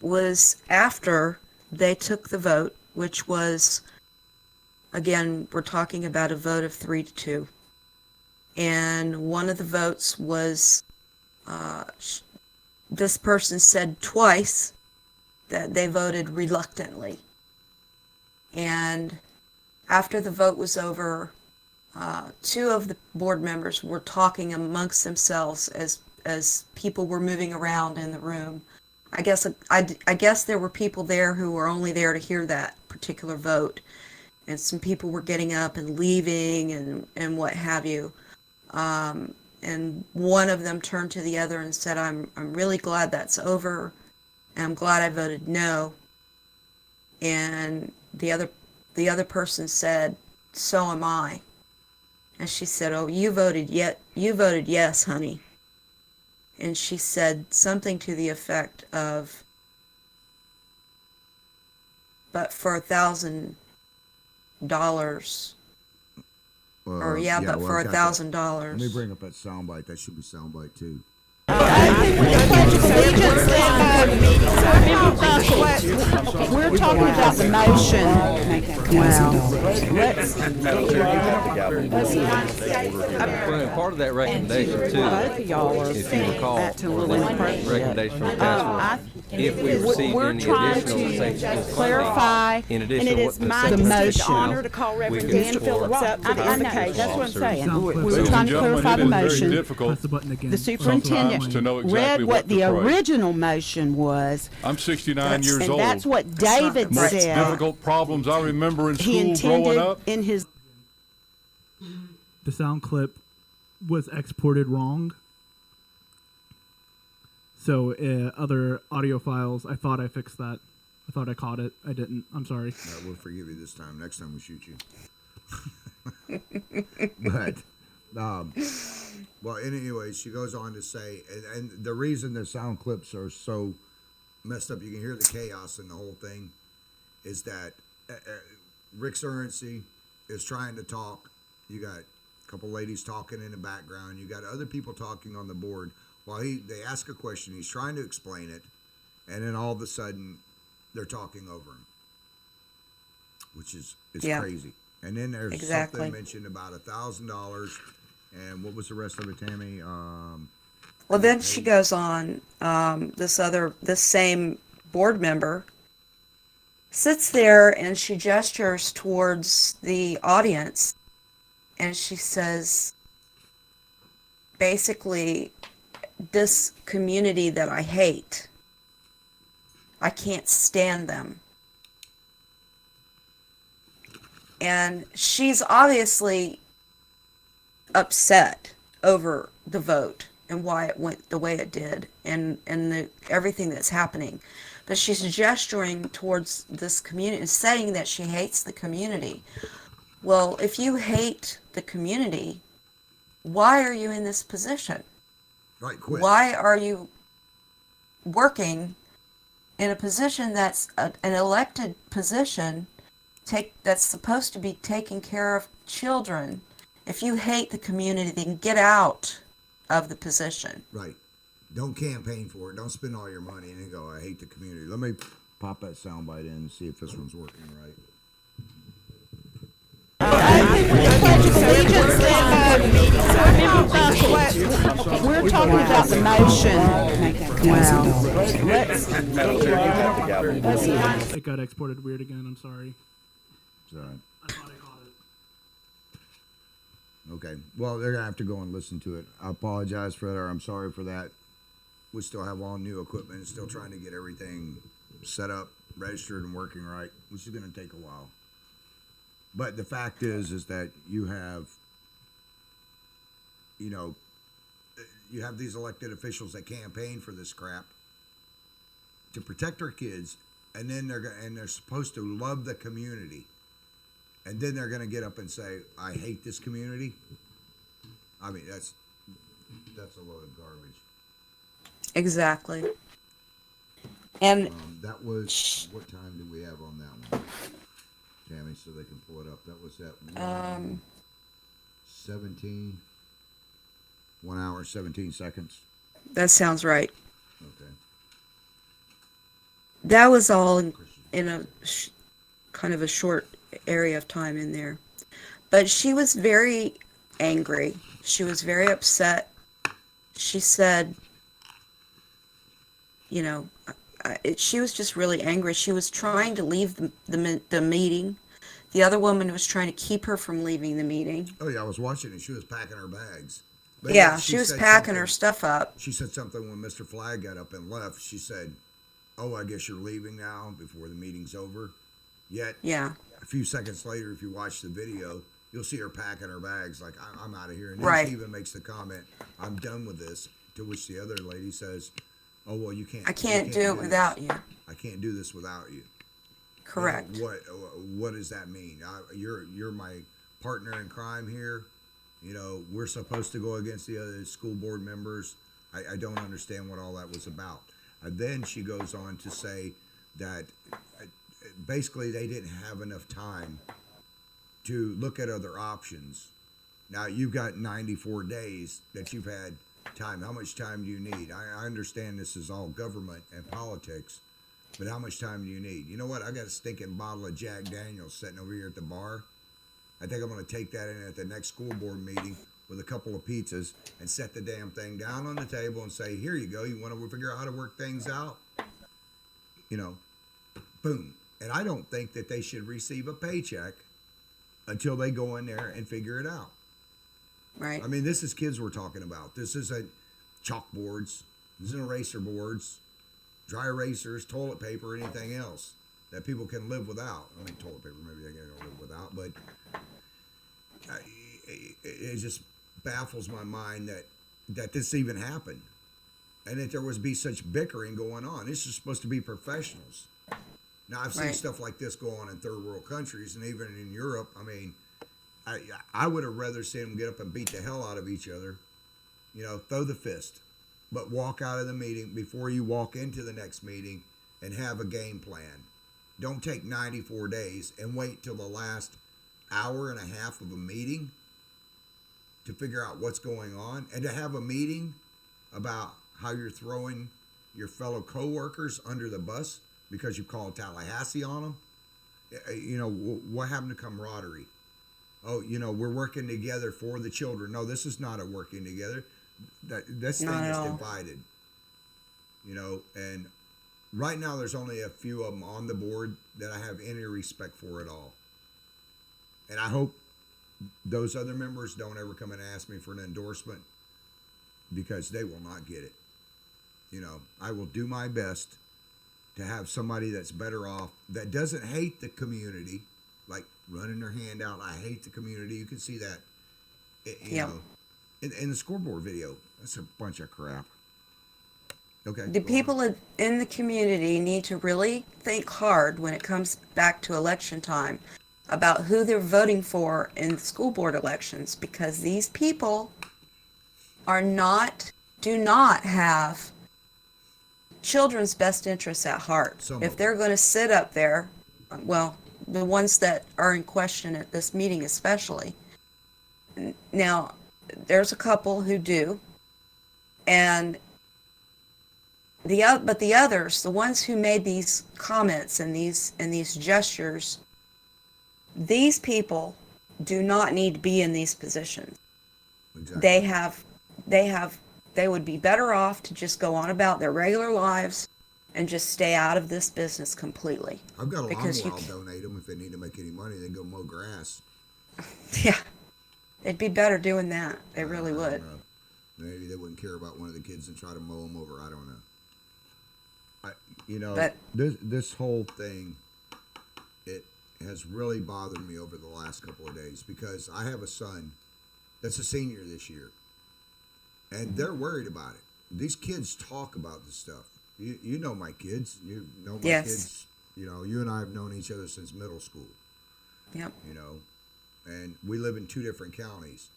was after they took the vote, which was, again, we're talking about a vote of 3-2. And one of the votes was, this person said twice that they voted reluctantly. And after the vote was over, two of the board members were talking amongst themselves as people were moving around in the room. I guess there were people there who were only there to hear that particular vote, and some people were getting up and leaving and what have you. And one of them turned to the other and said, "I'm really glad that's over, and I'm glad I voted no." And the other person said, "So am I." And she said, "Oh, you voted yes, honey." And she said something to the effect of, "But for $1,000, But for $1,000. Let me bring up that soundbite. That should be soundbite too. We're talking about the motion. Well, Well, part of that recommendation too, both of y'all are if you recall, that's a little inappropriate. recommendation from the task force, if we receive We're any trying additional safety to funding, clarify, in and addition it to is what my the distinct motion, honor to call we Reverend can Dan support Phillips up for the high invocation. That's what I'm saying. We were Ladies trying and to gentlemen, clarify it the is very motion. difficult Press the button again. The sometimes superintendent to know exactly read what what to the pray. original motion was, I'm 69 years and old. that's what David Most said. difficult problems I remember in He school growing intended up. in his. The sound clip was exported wrong. So other audio files, I thought I fixed that. I thought I caught it. I didn't. I'm sorry. We'll forgive you this time. Next time we shoot you. But, well, anyway, she goes on to say, and the reason the sound clips are so messed up, you can hear the chaos in the whole thing, is that Rick Surrency is trying to talk. You got a couple ladies talking in the background. You got other people talking on the board. While they ask a question, he's trying to explain it, and then all of a sudden, they're talking over him, which is Yeah. crazy. And then there's Exactly. something mentioned about $1,000, and what was the rest of it, Tammy? Well, then she goes on, this same board member sits there and she gestures towards the audience and she says, basically, this community that I hate, I can't stand them. And she's obviously upset over the vote and why it went the way it did and everything that's happening. But she's gesturing towards this community and saying that she hates the community. Well, if you hate the community, why are you in this position? Right, quit. Why are you working in a position that's an elected position that's supposed to be taking care of children? If you hate the community, then get out of the position. Right. Don't campaign for it. Don't spend all your money and then go, I hate the community. Let me pop that soundbite in and see if this one's working right. We're talking about the motion. Well, It got exported weird again. I'm sorry. Sorry. I thought I caught it. Okay. Well, they're going to have to go and listen to it. I apologize for that. Or I'm sorry for that. we still have all new equipment and still trying to get everything set up, registered, and working right, which is going to take a while. But the fact is that you have, you know, you have these elected officials that campaign for this crap to protect our kids, and then they're supposed to love the community, and then they're going to get up and say, "I hate this community." I mean, that's a load of garbage. Exactly. And That was, what time do we have on that one, Tammy, so they can pull it up? That was at 1 hour, 17 seconds. that sounds right. Okay. That was all in a kind of a short area of time in there. But she was very angry. She was very upset. She said, you know, she was just really angry. She was trying to leave the meeting. The other woman was trying to keep her from leaving the meeting. Oh yeah, I was watching it. She was packing her bags. But Yeah, yet she was said packing her something- stuff up. She said something when Mr. Flagg got up and left. She said, "Oh, I guess you're leaving now before the meeting's over." Yet, Yeah, a few seconds later, if you watch the video, you'll see her packing her bags like, I'm out of here. And then Right. she even makes the comment, "I'm done with this," to which the other lady says, "Oh, well, you can't. I can't do it this. without you. I can't do this without you." Correct. You know, what does that mean? You're my partner in crime here. You know, we're supposed to go against the other school board members. I don't understand what all that was about. And then she goes on to say that basically they didn't have enough time to look at other options. Now you've got 94 days that you've had time. How much time do you need? I understand this is all government and politics, but how much time do you need? You know what? I got a stinking bottle of Jack Daniels sitting over here at the bar. I think I'm going to take that in at the next school board meeting with a couple of pizzas and set the damn thing down on the table and say, "Here you go. You want to figure out how to work things out?" You know, boom. And I don't think that they should receive a paycheck until they go in there and figure it out. Right. I mean, this is kids we're talking about. This isn't chalkboards. This isn't eraser boards, dry erasers, toilet paper, anything else that people can live without. I mean, toilet paper maybe they can live without, but it just baffles my mind that this even happened and that there was be such bickering going on. This is supposed to be professionals. Now, I've seen Right. stuff like this go on in third world countries and even in Europe. I mean, I would have rather seen them get up and beat the hell out of each other, you know, throw the fist, but walk out of the meeting before you walk into the next meeting and have a game plan. Don't take 94 days and wait till the last hour and a half of a meeting to figure out what's going on, and to have a meeting about how you're throwing your fellow coworkers under the bus because you called Tallahassee on them. You know, what happened to camaraderie? Oh, you know, we're working together for the children. No, this is not a working together. This thing Not at is all. divided. You know, and right now there's only a few of them on the board that I have any respect for at all. And I hope those other members don't ever come and ask me for an endorsement, because they will not get it. You know, I will do my best to have somebody that's better off, that doesn't hate the community, like running their hand out. I hate the community. You can see that, you Yep. know, in the scoreboard video. That's a bunch of crap. Okay. The go on. people in the community need to really think hard when it comes back to election time about who they're voting for in the school board elections, because these people do not have children's best interests at heart. Some If of they're going to sit up there, well, the ones that are in question at this meeting especially. Now, there's a couple who do, and but the others, the ones who made these comments and these gestures, these people do not need to be in these positions. Exactly. They would be better off to just go on about their regular lives and just stay out of this business completely. I've got a because lawnmower. you I'll donate them if they need to make any money. They go mow grass. Yeah, they'd be better doing that. They really I would. don't know. Maybe they wouldn't care about one of the kids and try to mow them over. I don't know. But- This whole thing, it has really bothered me over the last couple of days because I have a son that's a senior this year, and they're worried about it. These kids talk about this stuff. You know my kids. You know my Yes. kids. You know, you and I have known each other since middle school. Yep. You know, and we live in two different counties.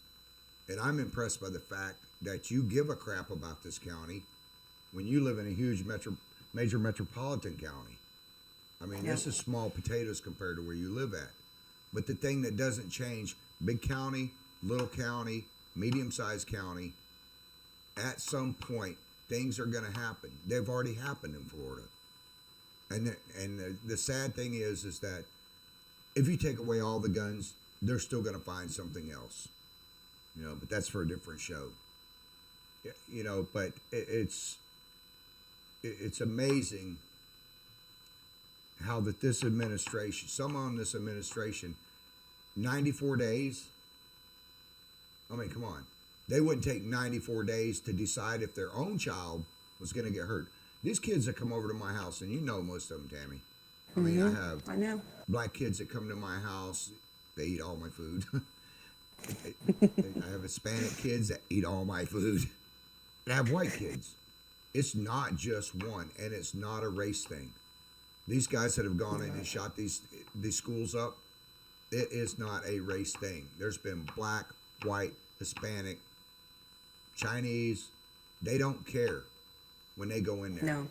And I'm impressed by the fact that you give a crap about this county when you live in a huge major metropolitan county. I mean, this is small potatoes compared to where you live at. But the thing that doesn't change, big county, little county, medium-sized county, at some point, things are going to happen. They've already happened in Florida. And the sad thing is that if you take away all the guns, they're still going to find something else. You know, but that's for a different show. You know, but it's amazing how that this administration, someone on this administration, 94 days. I mean, come on. They wouldn't take 94 days to decide if their own child was going to get hurt. These kids that come over to my house, and you know most of them, Tammy. I mean, I know black kids that come to my house. They eat all my food. I have Hispanic kids that eat all my food. And I have white kids. It's not just one, and it's not a race thing. These guys that have gone in and shot these schools up, it is not a race thing. There's been black, white, Hispanic, Chinese. They don't care when they go in there. No.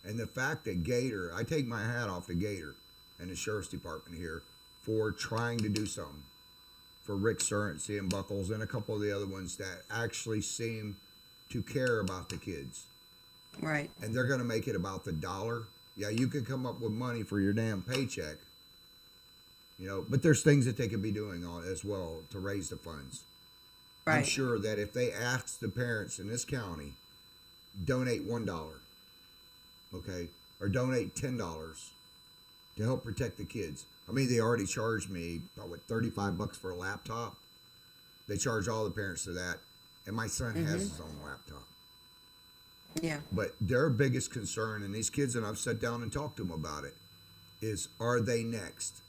And the fact that Gator, I take my hat off to Gator and the Sheriff's Department here for trying to do something. For Rick Surrency and Buckles and a couple of the other ones that actually seem to care about the kids. Right. And they're going to make it about the dollar. Yeah, you could come up with money for your damn paycheck, you know, but there's things that they could be doing on as well to raise the funds. Right. I'm sure that if they asked the parents in this county, donate $1, okay, or donate $10 to help protect the kids. I mean, they already charged me, $35 for a laptop. They charge all the parents for that, and my son has his own laptop. Yeah. But their biggest concern, and these kids, and I've sat down and talked to them about it, is are they next?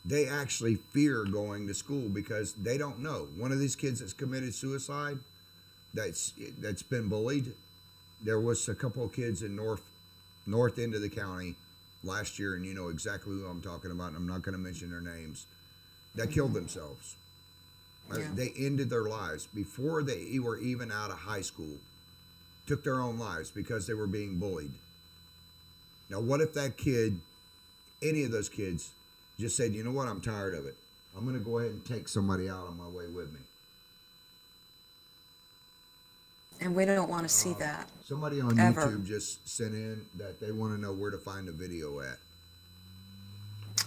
They actually fear going to school because they don't know. One of these kids that's committed suicide, that's been bullied. There was a couple of kids in north end of the county last year, and you know exactly who I'm talking about, and I'm not going to mention their names, that killed themselves. Yeah. They ended their lives before they were even out of high school. Took their own lives because they were being bullied. Now, what if that kid, any of those kids, just said, you know what, I'm tired of it. I'm going to go ahead and take somebody out on my way with me. And we don't want to see that. Somebody on Ever. YouTube just sent in that they want to know where to find the video at.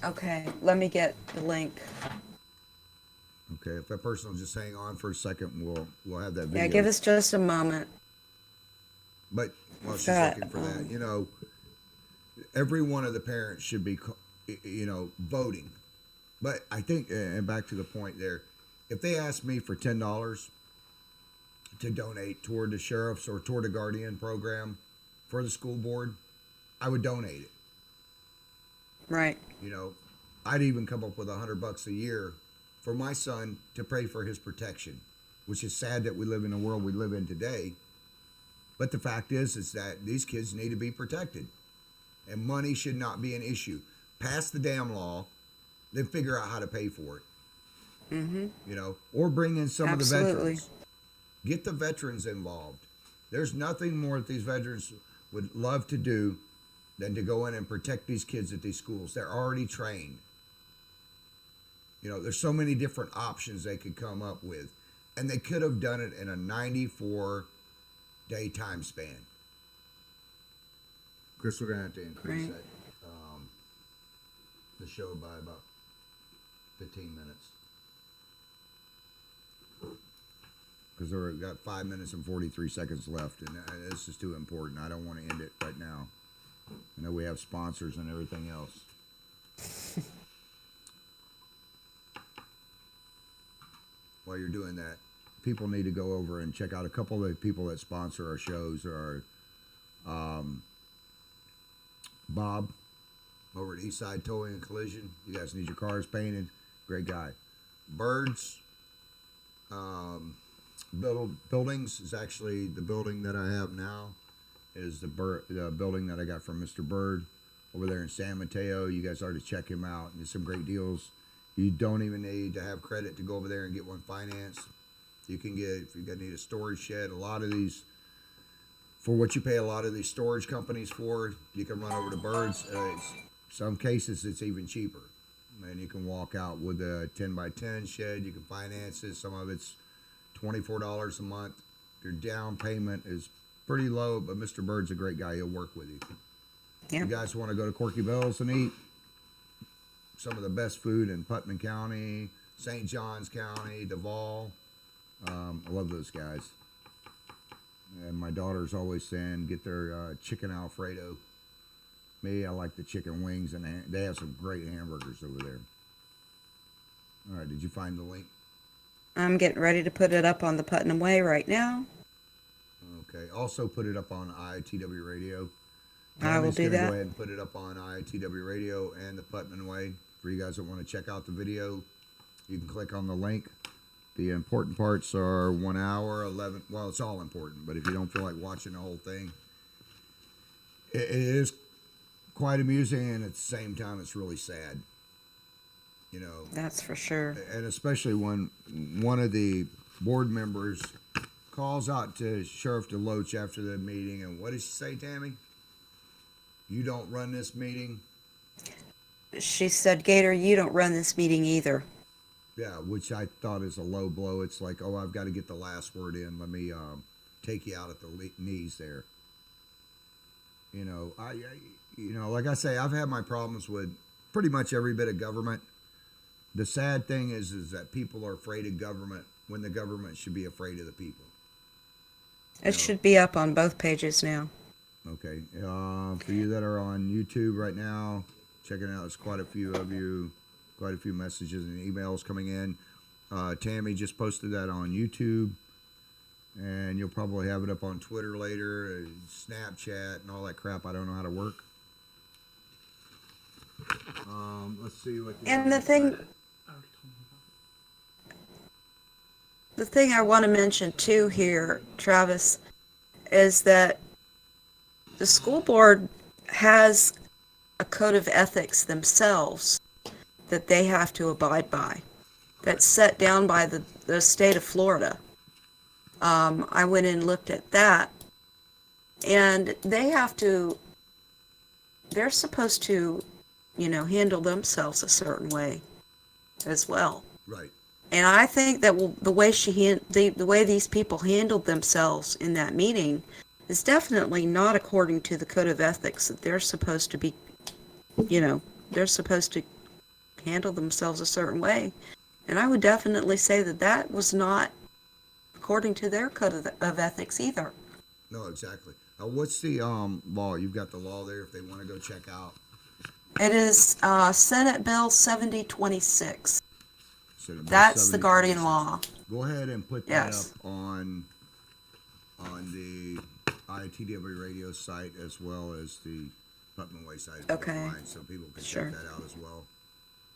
Okay, let me get the link. Okay, if that person will just hang on for a second, we'll have that video. Yeah, give us just a moment. But while she's Got, looking for that, you know, every one of the parents should be, you know, voting. But I think, and back to the point there, if they ask me for $10 to donate toward the sheriff's or toward the guardian program for the school board, I would donate it. Right. You know, I'd even come up with $100 a year for my son to pay for his protection, which is sad that we live in the world we live in today. But the fact is that these kids need to be protected, and money should not be an issue. Pass the damn law, then figure out how to pay for it. You know, or bring in some of the Absolutely. veterans. Get the veterans involved. There's nothing more that these veterans would love to do than to go in and protect these kids at these schools. They're already trained. You know, there's so many different options they could come up with, and they could have done it in a 94-day time span. Chris, we're gonna have to increase Right. that the show by about 15 minutes. Because we've got 5 minutes and 43 seconds left, and this is too important. I don't want to end it right now. I know we have sponsors and everything else. While you're doing that, people need to go over and check out a couple of the people that sponsor our shows are Bob over at Eastside Towing and Collision. You guys need your cars painted. Great guy. Birds Buildings is actually the building that I have now is the building that I got from Mr. Bird over there in San Mateo. You guys ought to check him out. There's some great deals. You don't even need to have credit to go over there and get one financed. You can get, if you need a storage shed, a lot of these, for what you pay a lot of these storage companies for, you can run over to Birds. Some cases it's even cheaper. And you can walk out with a 10 by 10 shed. You can finance it. Some of it's $24 a month. Your down payment is pretty low, but Mr. Bird's a great guy. He'll work with you. Yeah. You guys want to go to Corky Bell's and eat some of the best food in Putnam County, St. Johns County, Duval. I love those guys. And my daughter's always saying, get their chicken Alfredo. Me, I like the chicken wings, and they have some great hamburgers over there. All right, did you find the link? I'm getting ready to put it up on the Putnam Way right now. Okay. Also put it up on IITW Radio. I will Tammy's do gonna that. Go ahead and put it up on IITW Radio and the Putnam Way. For you guys that want to check out the video, you can click on the link. The important parts are 1 hour, 11. Well, it's all important, but if you don't feel like watching the whole thing, it is quite amusing, and at the same time, it's really sad. You know, That's for sure. and especially when one of the board members calls out to Sheriff DeLoach after the meeting, and what did she say, Tammy? You don't run this meeting? She said, Gator, you don't run this meeting either. Yeah, which I thought is a low blow. It's like, oh, I've got to get the last word in. Let me take you out at the knees there. You know, like I say, I've had my problems with pretty much every bit of government. The sad thing is that people are afraid of government when the government should be afraid of the people. It should be up on both pages now. Okay. For you that are on YouTube right now, check it out. There's quite a few of you, quite a few messages and emails coming in. Tammy just posted that on YouTube, and you'll probably have it up on Twitter later, Snapchat, and all that crap. I don't know how to work. Let's see what. And the thing I want to mention too here, Travis, is that the school board has a code of ethics themselves that they have to abide by. That's set down by the state of Florida. I went and looked at that, and they're supposed to, handle themselves a certain way as well. Right. And I think that the way these people handled themselves in that meeting is definitely not according to the code of ethics that they're supposed to be, they're supposed to handle themselves a certain way. And I would definitely say that was not according to their code of ethics either. No, exactly. What's the law? You've got the law there if they want to go check out. It is Senate Bill 7026. That's the guardian law. Go ahead and put that Yes. up on the IITW radio site as well as the Putnam Way site. If you Okay. don't mind, so people can Sure. check that out as well.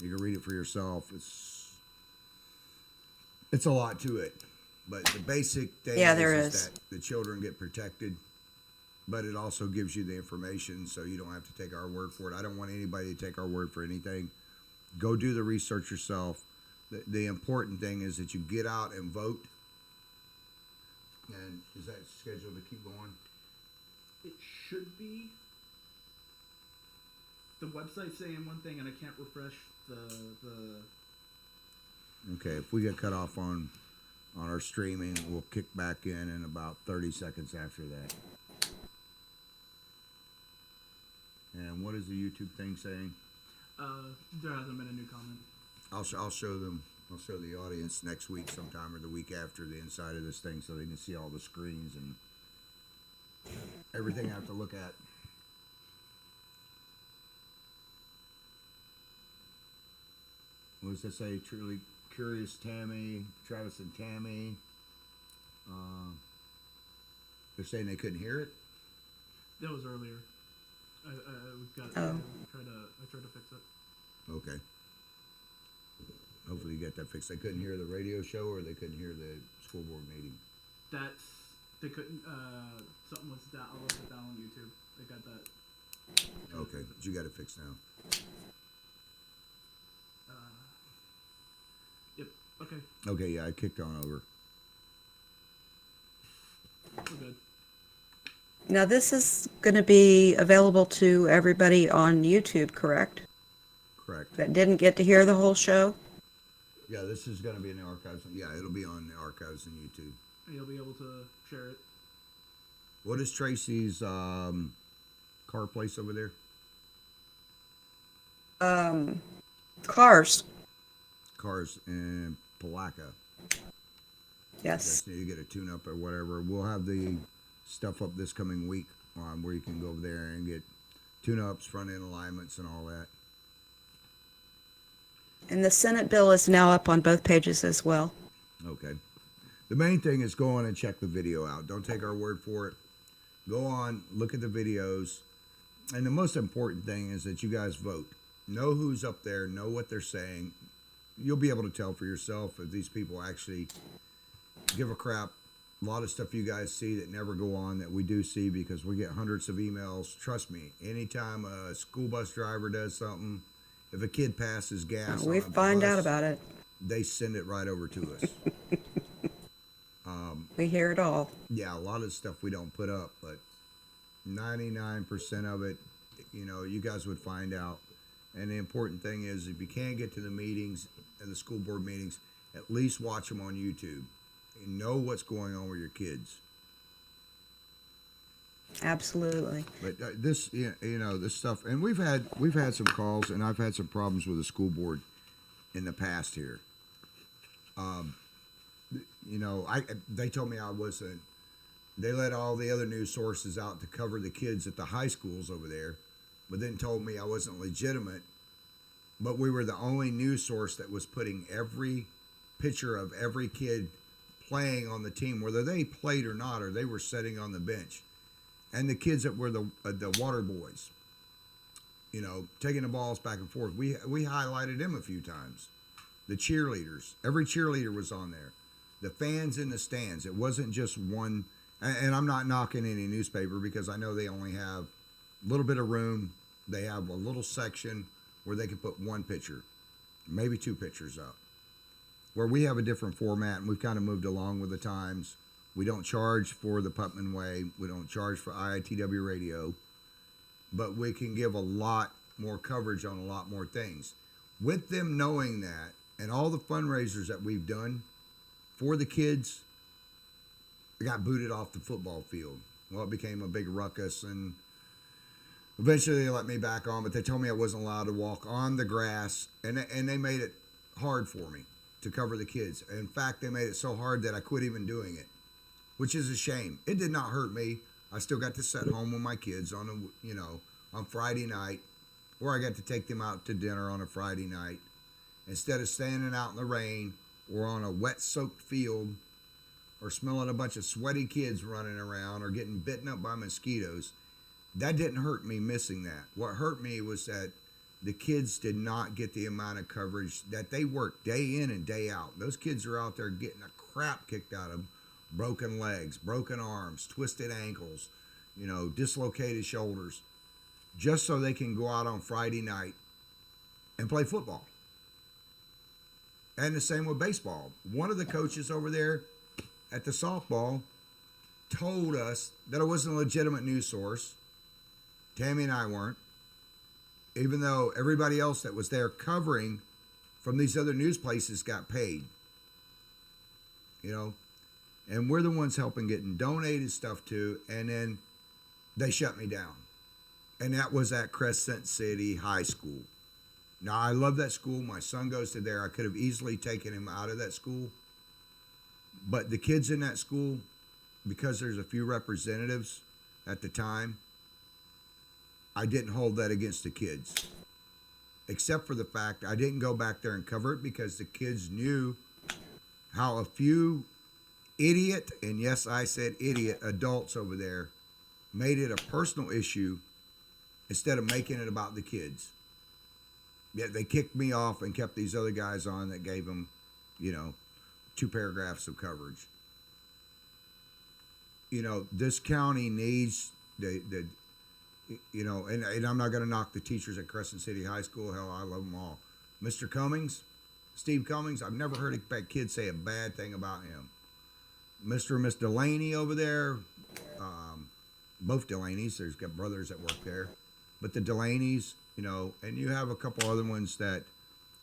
You can read it for yourself. It's a lot to it, but the basic thing is that the children get protected, but it also gives you the information so you don't have to take our word for it. I don't want anybody to take our word for anything. Go do the research yourself. The important thing is that you get out and vote. And is that scheduled to keep going? It should be. The website's saying one thing, and I can't refresh the. Okay, if we get cut off on our streaming, we'll kick back in about 30 seconds after that. And what is the YouTube thing saying? There hasn't been a new comment. I'll show them. I'll show the audience next week sometime or the week after the inside of this thing so they can see all the screens and everything I have to look at. What does that say? Truly Curious Tammy, Travis and Tammy. They're saying they couldn't hear it. That was earlier. I Oh. I tried to fix it. Okay. Hopefully you get that fixed. They couldn't hear the radio show, or they couldn't hear the school board meeting. They couldn't. Something was down. I looked it down on YouTube. They got that. Okay, but you got it fixed now. Yep. Okay. Okay, yeah, I kicked on over. We're good. Now, this is going to be available to everybody on YouTube, correct? Correct. That didn't get to hear the whole show? Yeah, this is going to be in the archives. Yeah, it'll be on the archives on YouTube. And you'll be able to share it. What is Tracy's car place over there? Cars. Cars in Palaca. Yes. Just need to get a tune-up or whatever. We'll have the stuff up this coming week where you can go over there and get tune-ups, front-end alignments, and all that. And the Senate bill is now up on both pages as well. Okay. The main thing is go on and check the video out. Don't take our word for it. Go on, look at the videos. And the most important thing is that you guys vote. Know who's up there, know what they're saying. You'll be able to tell for yourself if these people actually give a crap. A lot of stuff you guys see that never go on that we do see because we get hundreds of emails. Trust me, anytime a school bus driver does something, if a kid passes gas We on a find out bus, about it. they send it right over to us. We hear it all. Yeah, a lot of stuff we don't put up, but 99% of it, you guys would find out. And the important thing is if you can't get to the meetings and the school board meetings, at least watch them on YouTube and know what's going on with your kids. Absolutely. But this stuff, and we've had some calls, and I've had some problems with the school board in the past here. They told me I wasn't. They let all the other news sources out to cover the kids at the high schools over there, but then told me I wasn't legitimate. But we were the only news source that was putting every picture of every kid playing on the team, whether they played or not, or they were sitting on the bench. And the kids that were the water boys, taking the balls back and forth. We highlighted them a few times. The cheerleaders, every cheerleader was on there. The fans in the stands. It wasn't just one. And I'm not knocking any newspaper because I know they only have a little bit of room. They have a little section where they can put one picture, maybe two pictures up. Where we have a different format, and we've kind of moved along with the times. We don't charge for the Putnam Way. We don't charge for IITW radio. But we can give a lot more coverage on a lot more things. With them knowing that, and all the fundraisers that we've done for the kids, I got booted off the football field. Well, it became a big ruckus, and eventually they let me back on, but they told me I wasn't allowed to walk on the grass, and they made it hard for me to cover the kids. In fact, they made it so hard that I quit even doing it, which is a shame. It did not hurt me. I still got to sit home with my kids on Friday night, or I got to take them out to dinner on a Friday night instead of standing out in the rain or on a wet soaked field or smelling a bunch of sweaty kids running around or getting bitten up by mosquitoes. That didn't hurt me missing that. What hurt me was that the kids did not get the amount of coverage that they work day in and day out. Those kids are out there getting the crap kicked out of them. Broken legs, broken arms, twisted ankles, dislocated shoulders, just so they can go out on Friday night and play football. And the same with baseball. One of the coaches over there at the softball told us that it wasn't a legitimate news source. Tammy and I weren't. Even though everybody else that was there covering from these other news places got paid. And we're the ones helping getting donated stuff to, and then they shut me down. And that was at Crescent City High School. Now, I love that school. My son goes to there. I could have easily taken him out of that school. But the kids in that school, because there's a few representatives at the time, I didn't hold that against the kids. Except for the fact I didn't go back there and cover it because the kids knew how a few idiot, and yes, I said idiot, adults over there made it a personal issue instead of making it about the kids. Yet they kicked me off and kept these other guys on that gave them, 2 paragraphs of coverage. This county needs and I'm not going to knock the teachers at Crescent City High School. Hell, I love them all. Mr. Cummings, Steve Cummings, I've never heard a kid say a bad thing about him. Mr. and Miss Delaney over there, both Delaney's, there's got brothers that work there, but the Delaney's, and you have a couple other ones that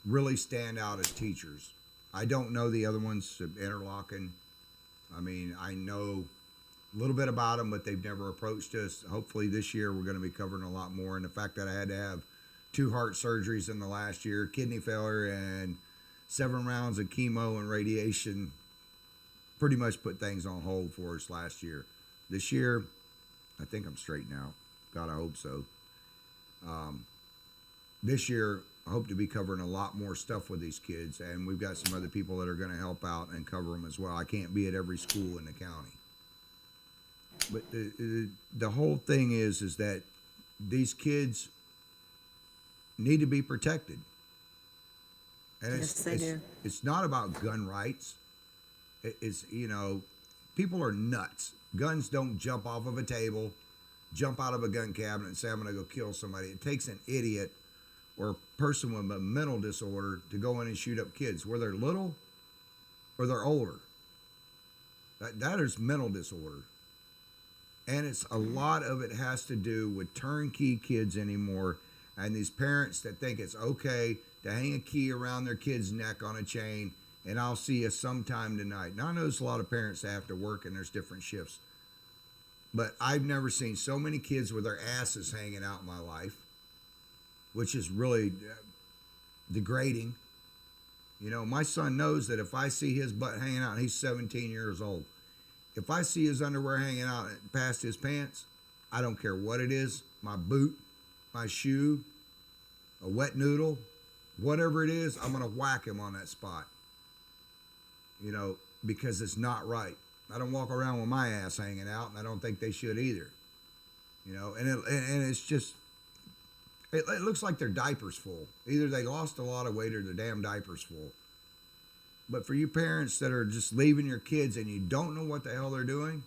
really stand out as teachers. I don't know the other ones, Interlocking. I mean, I know a little bit about them, but they've never approached us. Hopefully this year we're going to be covering a lot more. And the fact that I had to have 2 heart surgeries in the last year, kidney failure, and 7 rounds of chemo and radiation pretty much put things on hold for us last year. This year, I think I'm straight now. God, I hope so. This year, I hope to be covering a lot more stuff with these kids, and we've got some other people that are going to help out and cover them as well. I can't be at every school in the county. But the whole thing is that these kids need to be protected. And Yes, they do. It's not about gun rights. It's, people are nuts. Guns don't jump off of a table, jump out of a gun cabinet and say, I'm going to go kill somebody. It takes an idiot or a person with a mental disorder to go in and shoot up kids, whether they're little or they're older. That is mental disorder. And it's a lot of it has to do with turnkey kids anymore, and these parents that think it's okay to hang a key around their kid's neck on a chain, and I'll see you sometime tonight. Now, I know there's a lot of parents that have to work and there's different shifts, but I've never seen so many kids with their asses hanging out in my life, which is really degrading. My son knows that if I see his butt hanging out, and he's 17 years old, if I see his underwear hanging out past his pants, I don't care what it is, my boot, my shoe, a wet noodle, whatever it is, I'm going to whack him on that spot. Because it's not right. I don't walk around with my ass hanging out, and I don't think they should either. And it's just, it looks like their diaper's full. Either they lost a lot of weight or their damn diaper's full. But for you parents that are just leaving your kids and you don't know what the hell they're doing,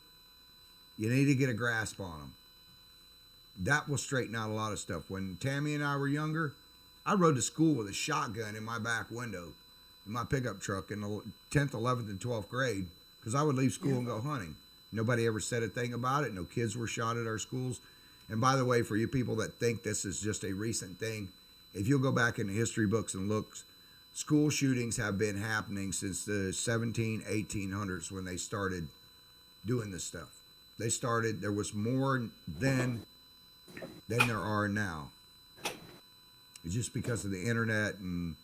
you need to get a grasp on them. That will straighten out a lot of stuff. When Tammy and I were younger, I rode to school with a shotgun in my back window in my pickup truck in the 10th, 11th, and 12th grade because I would leave school and go hunting. Nobody ever said a thing about it. No kids were shot at our schools. And by the way, for you people that think this is just a recent thing, if you'll go back in the history books and look, school shootings have been happening since the 1800s when they started doing this stuff. There was more then than there are now. It's just because of the internet and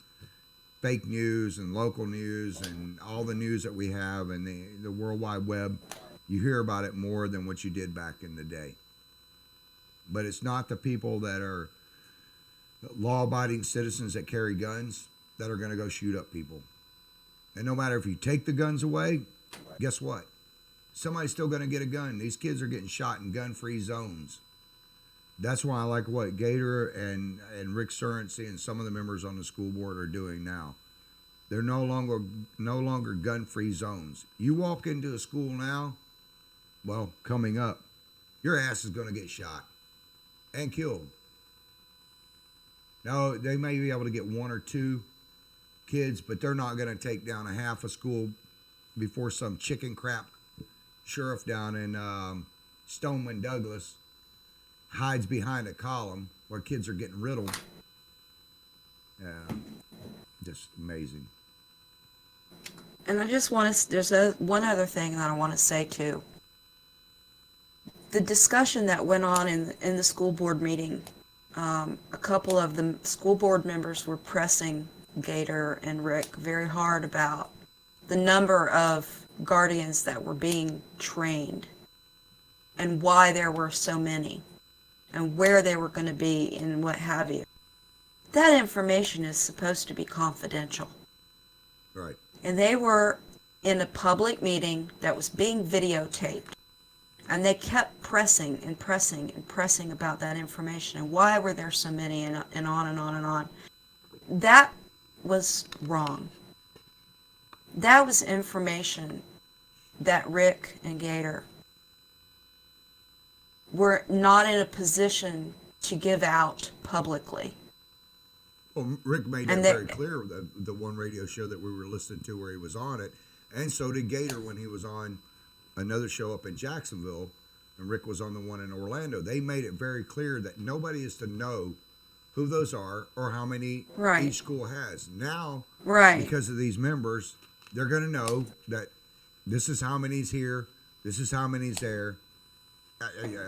fake news and local news and all the news that we have and the World Wide Web, you hear about it more than what you did back in the day. But it's not the people that are law-abiding citizens that carry guns that are going to go shoot up people. And no matter if you take the guns away, guess what? Somebody's still going to get a gun. These kids are getting shot in gun-free zones. That's why I like what Gator and Rick Surency and some of the members on the school board are doing now. They're no longer gun-free zones. You walk into a school now, well, coming up, your ass is going to get shot and killed. Now, they may be able to get 1 or 2 kids, but they're not going to take down a half a school before some chicken crap sheriff down in Stoneman Douglas hides behind a column where kids are getting riddled. Just amazing. And I just want to, there's one other thing that I want to say too. The discussion that went on in the school board meeting, a couple of the school board members were pressing Gator and Rick very hard about the number of guardians that were being trained and why there were so many and where they were going to be and what have you. That information is supposed to be confidential. Right. And they were in a public meeting that was being videotaped. And they kept pressing and pressing and pressing about that information and why were there so many and on and on and on. That was wrong. That was information that Rick and Gator were not in a position to give out publicly. Well, Rick made that And they- very clear, the one radio show that we were listening to where he was on it, and so did Gator when he was on another show up in Jacksonville, and Rick was on the one in Orlando. They made it very clear that nobody is to know who those are or how many Right. each school has. Now, Right. because of these members, they're going to know that this is how many's here, this is how many's there.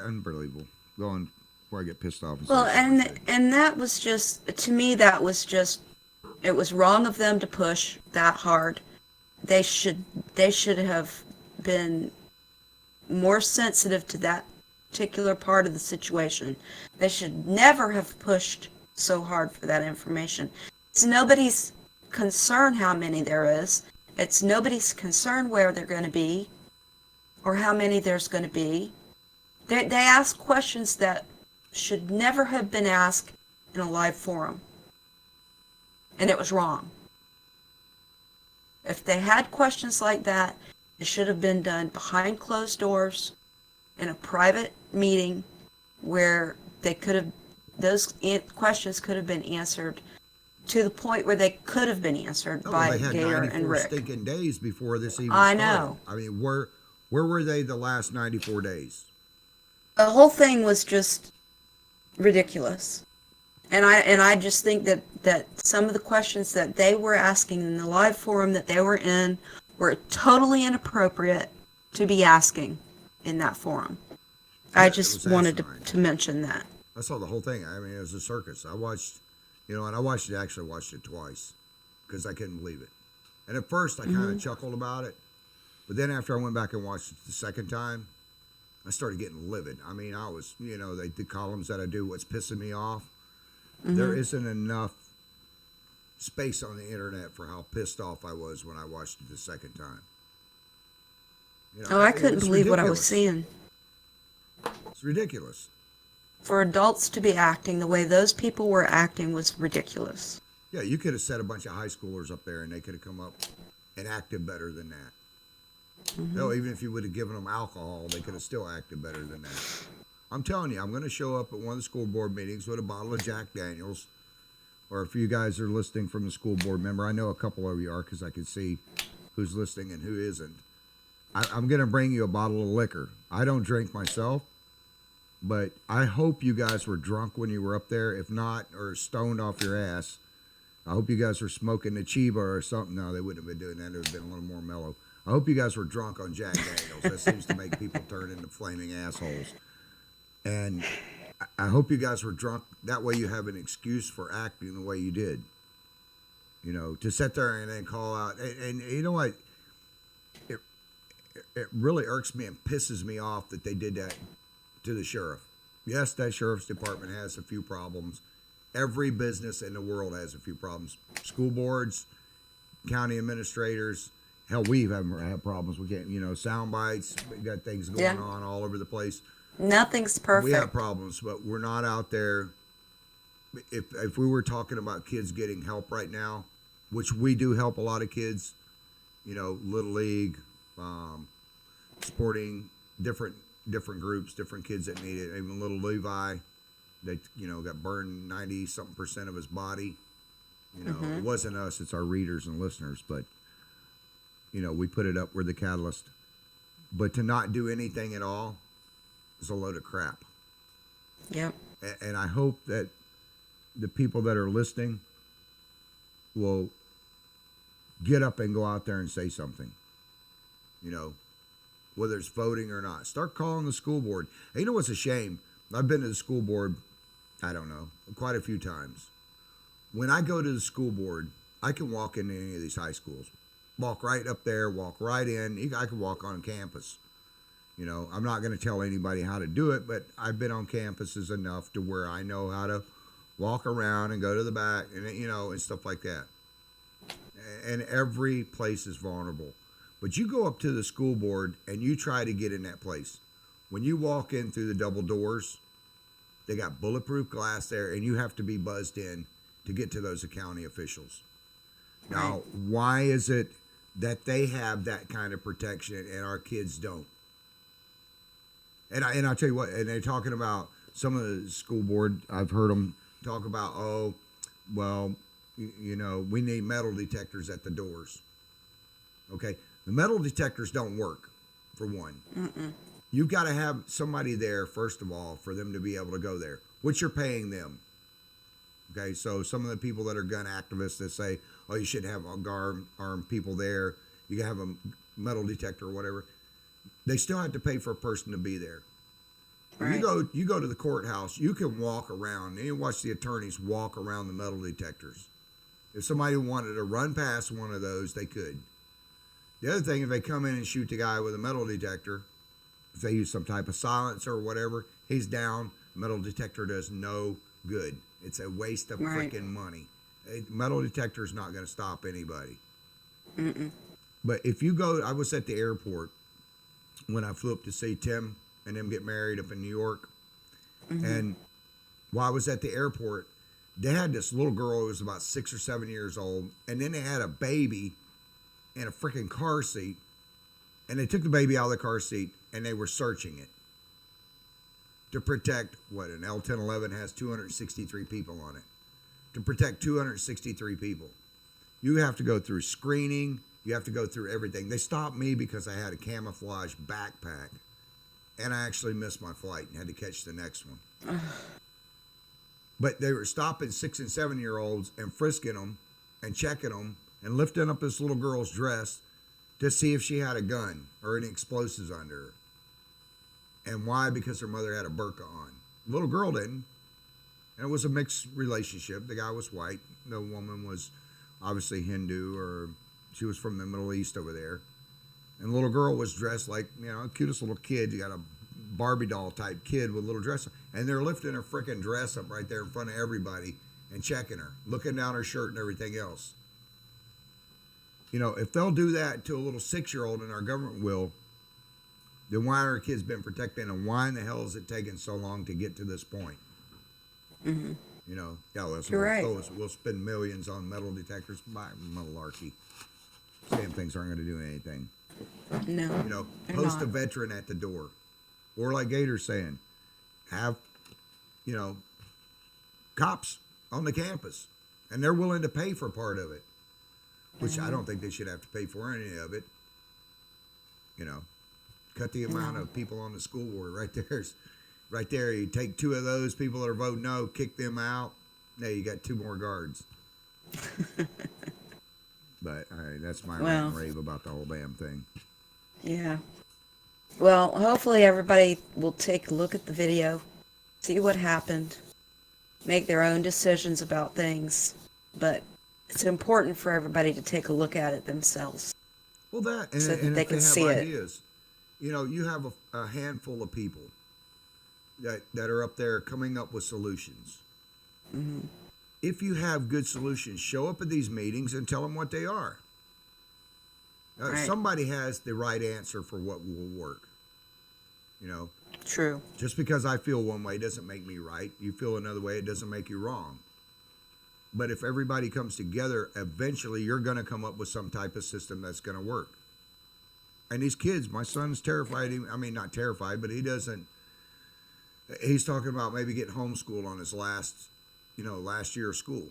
Unbelievable. Going before I get pissed off. Well, and that was just, to me, that was just, it was wrong of them to push that hard. They should have been more sensitive to that particular part of the situation. They should never have pushed so hard for that information. It's nobody's concern how many there is. It's nobody's concern where they're going to be or how many there's going to be. They ask questions that should never have been asked in a live forum. And it was wrong. If they had questions like that, it should have been done behind closed doors in a private meeting where they could have, those questions could have been answered to the point where they could have been answered by they had Gator 94 and Rick. stinking days before this even I started. know. I mean, where were they the last 94 days? The whole thing was just ridiculous. And I just think that some of the questions that they were asking in the live forum that they were in were totally inappropriate to be asking in that forum. I it just was wanted asinine. to mention that. I saw the whole thing. I mean, it was a circus. I watched, and I watched it twice because I couldn't believe it. And at first, I kind of chuckled about it, but then after I went back and watched it the second time, I started getting livid. I mean, I was, the columns that I do, what's pissing me off. There isn't enough space on the internet for how pissed off I was when I watched it the second time. I it couldn't was believe what I was ridiculous. seeing. It's ridiculous. For adults to be acting the way those people were acting was ridiculous. Yeah, you could have set a bunch of high schoolers up there and they could have come up and acted better than that. No, even if you would have given them alcohol, they could have still acted better than that. I'm telling you, I'm going to show up at one of the school board meetings with a bottle of Jack Daniels. Or if you guys are listening from the school board member, I know a couple of you are because I can see who's listening and who isn't. I'm going to bring you a bottle of liquor. I don't drink myself, but I hope you guys were drunk when you were up there. If not, or stoned off your ass. I hope you guys were smoking the Chiba or something. No, they wouldn't have been doing that. It would have been a little more mellow. I hope you guys were drunk on Jack Daniels. That seems to make people turn into flaming assholes. And I hope you guys were drunk. That way you have an excuse for acting the way you did. To sit there and then call out. And you know what? It really irks me and pisses me off that they did that to the sheriff. Yes, that sheriff's department has a few problems. Every business in the world has a few problems. School boards, county administrators. Hell, we even have problems with getting, sound bites. We got things going on all over the place. Nothing's perfect. We have problems, but we're not out there. If we were talking about kids getting help right now, which we do help a lot of kids, Little League, supporting different groups, different kids that need it. Even little Levi, that got burned 90-something% of his body. It wasn't us; it's our readers and listeners. But we put it up. We're the catalyst. But to not do anything at all is a load of crap. Yep. And I hope that the people that are listening will get up and go out there and say something. Whether it's voting or not. Start calling the school board. Hey, you know what's a shame? I've been to the school board, I don't know, quite a few times. When I go to the school board, I can walk into any of these high schools. Walk right up there, walk right in. I can walk on campus. I'm not going to tell anybody how to do it, but I've been on campuses enough to where I know how to walk around and go to the back and, and stuff like that. And every place is vulnerable. But you go up to the school board and you try to get in that place. When you walk in through the double doors, they got bulletproof glass there, and you have to be buzzed in to get to those county officials. Now, why is it that they have that kind of protection and our kids don't? And I'll tell you what, and they're talking about some of the school board, I've heard them talk about, oh, well, you know, we need metal detectors at the doors. Okay, the metal detectors don't work, for one. You've got to have somebody there, first of all, for them to be able to go there, which you're paying them. Okay, so some of the people that are gun activists that say, oh, you should have armed people there, you can have a metal detector or whatever, they still have to pay for a person to be there. Right. You go to the courthouse, you can walk around, and you watch the attorneys walk around the metal detectors. If somebody wanted to run past one of those, they could. The other thing, if they come in and shoot the guy with a metal detector, if they use some type of silencer or whatever, he's down. Metal detector does no good. It's a waste of freaking money. A metal detector is not going to stop anybody. But if you go, I was at the airport when I flew up to see Tim and them get married up in New York. And while I was at the airport, they had this little girl who was about 6 or 7 years old, and then they had a baby in a freaking car seat, and they took the baby out of the car seat and they were searching it to protect what an L-1011 has 263 people on it. To protect 263 people, you have to go through screening. You have to go through everything. They stopped me because I had a camouflage backpack, and I actually missed my flight and had to catch the next one. But they were stopping 6 and 7 year olds and frisking them and checking them and lifting up this little girl's dress to see if she had a gun or any explosives under her. And why? Because her mother had a burqa on. The little girl didn't. And it was a mixed relationship. The guy was white. The woman was obviously Hindu, or she was from the Middle East over there. And the little girl was dressed like, you know, cutest little kid. You got a Barbie doll type kid with a little dress. And they're lifting her freaking dress up right there in front of everybody and checking her, looking down her shirt and everything else. You know, if they'll do that to a little 6-year-old, and our government will, then why are our kids been protected, and why in the hell is it taking so long to get to this point? You know, yeah, we'll spend millions on metal detectors. Malarkey. Damn things aren't going to do anything. No. You know, post a veteran at the door. Or like Gator's saying, have, you know, cops on the campus. And they're willing to pay for part of it. Which I don't think they should have to pay for any of it. You know, cut the amount of people on the school board right there. You take 2 of those people that are voting no, kick them out. Now you got 2 more guards. But all right, that's my rant and rave about the whole damn thing. Yeah. Well, hopefully everybody will take a look at the video, see what happened, make their own decisions about things. But it's important for everybody to take a look at it themselves. Well, that, and, so that and they if can they have see ideas, you know, you have a handful of people that are up there coming up with solutions. If you have good solutions, show up at these meetings and tell them what they are. Somebody has the right answer for what will work. You know? True. Just because I feel one way doesn't make me right. You feel another way, it doesn't make you wrong. But if everybody comes together, eventually you're going to come up with some type of system that's going to work. And these kids, my son's terrified. I mean, not terrified, but he's talking about maybe getting homeschooled on his last year of school.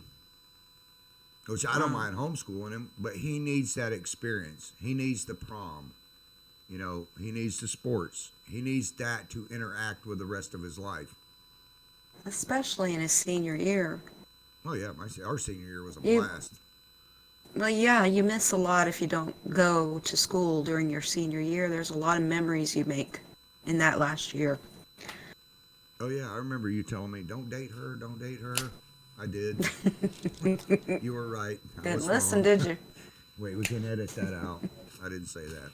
Which I don't mind homeschooling him, but he needs that experience. He needs the prom. You know, he needs the sports. He needs that to interact with the rest of his life. Especially in his senior year. Oh, yeah, our senior year was a blast. Well, yeah, you miss a lot if you don't go to school during your senior year. There's a lot of memories you make in that last year. Oh, yeah, I remember you telling me, don't date her. I did. You were right. Didn't listen, did you? Wait, we can edit that out. I didn't say that.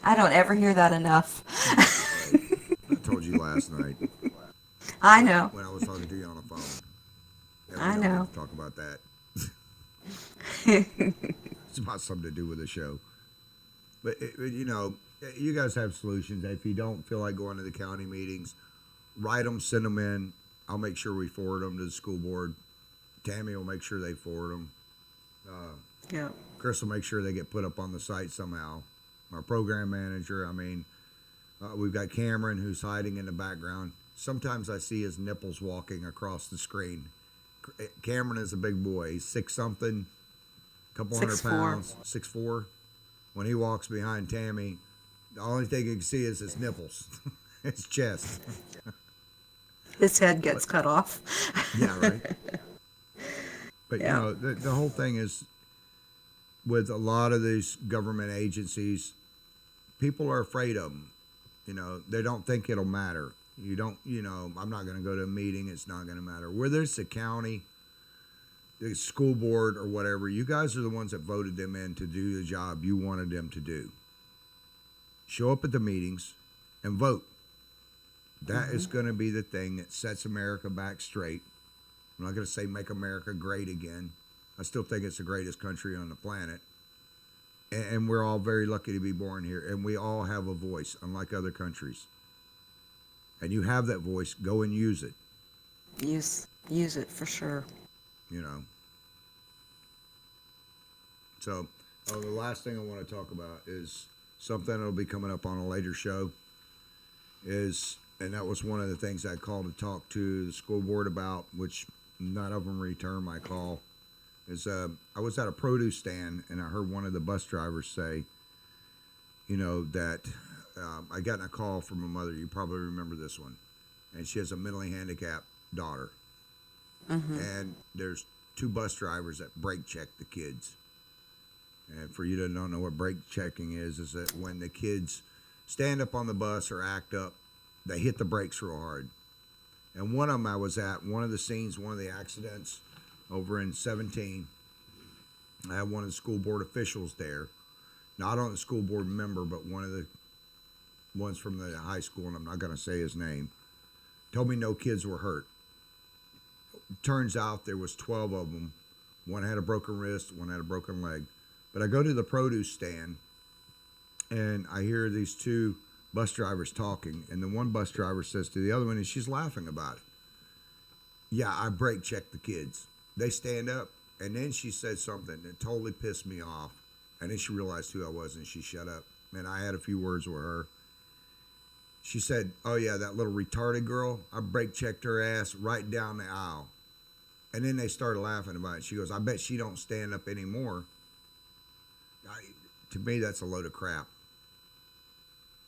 I don't ever hear that enough. I told you last night. I know. When I was talking to you on the phone. I know. Talk about that. It's about something to do with the show. But, you know, you guys have solutions. If you don't feel like going to the county meetings, write them, send them in. I'll make sure we forward them to the school board. Tammy will make sure they forward them. Yeah. Chris will make sure they get put up on the site somehow. Our program manager, I mean, we've got Cameron who's hiding in the background. Sometimes I see his nipples walking across the screen. Cameron is a big boy. He's 6-something, couple hundred 6'4". pounds, 6'4". When he walks behind Tammy, the only thing you can see is his nipples, his chest. His head gets cut off. Yeah, right. But Yeah. you know, the whole thing is with a lot of these government agencies, people are afraid of them. You know, they don't think it'll matter. You don't, you know, I'm not going to go to a meeting. It's not going to matter. Whether it's the county, the school board, or whatever, you guys are the ones that voted them in to do the job you wanted them to do. Show up at the meetings and vote. That is going to be the thing that sets America back straight. I'm not going to say make America great again. I still think it's the greatest country on the planet. And we're all very lucky to be born here. And we all have a voice, unlike other countries. And you have that voice, go and use it, Use it for sure. you know. So, the last thing I want to talk about is something that'll be coming up on a later show. And that was one of the things I called to talk to the school board about, which none of them returned my call. I was at a produce stand and I heard one of the bus drivers say, you know, that I got a call from a mother. You probably remember this one. And she has a mentally handicapped daughter. And there's 2 bus drivers that brake check the kids. And for you that don't know what brake checking is that when the kids stand up on the bus or act up, they hit the brakes real hard. And one of them I was at, one of the scenes, one of the accidents over in 17, I had one of the school board officials there, not on the school board member, but one of the ones from the high school, and I'm not going to say his name, told me no kids were hurt. Turns out there was 12 of them. One had a broken wrist, one had a broken leg. But I go to the produce stand, and I hear these 2 bus drivers talking, and the one bus driver says to the other one, and she's laughing about it, yeah, I brake checked the kids. They stand up, and then she said something that totally pissed me off, and then she realized who I was, and she shut up. And I had a few words with her. She said, oh yeah, that little retarded girl, I brake checked her ass right down the aisle. And then they started laughing about it. She goes, I bet she don't stand up anymore. To me, that's a load of crap.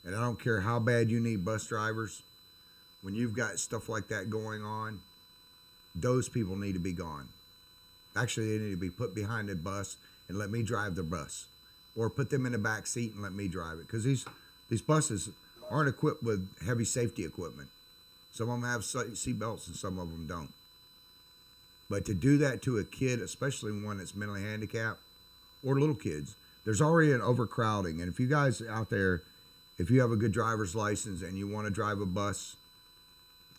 And I don't care how bad you need bus drivers. When you've got stuff like that going on, those people need to be gone. Actually, they need to be put behind the bus and let me drive the bus. Or put them in the back seat and let me drive it. Because these buses aren't equipped with heavy safety equipment. Some of them have seat belts and some of them don't. But to do that to a kid, especially one that's mentally handicapped, or little kids, there's already an overcrowding. And if you guys out there, if you have a good driver's license and you want to drive a bus,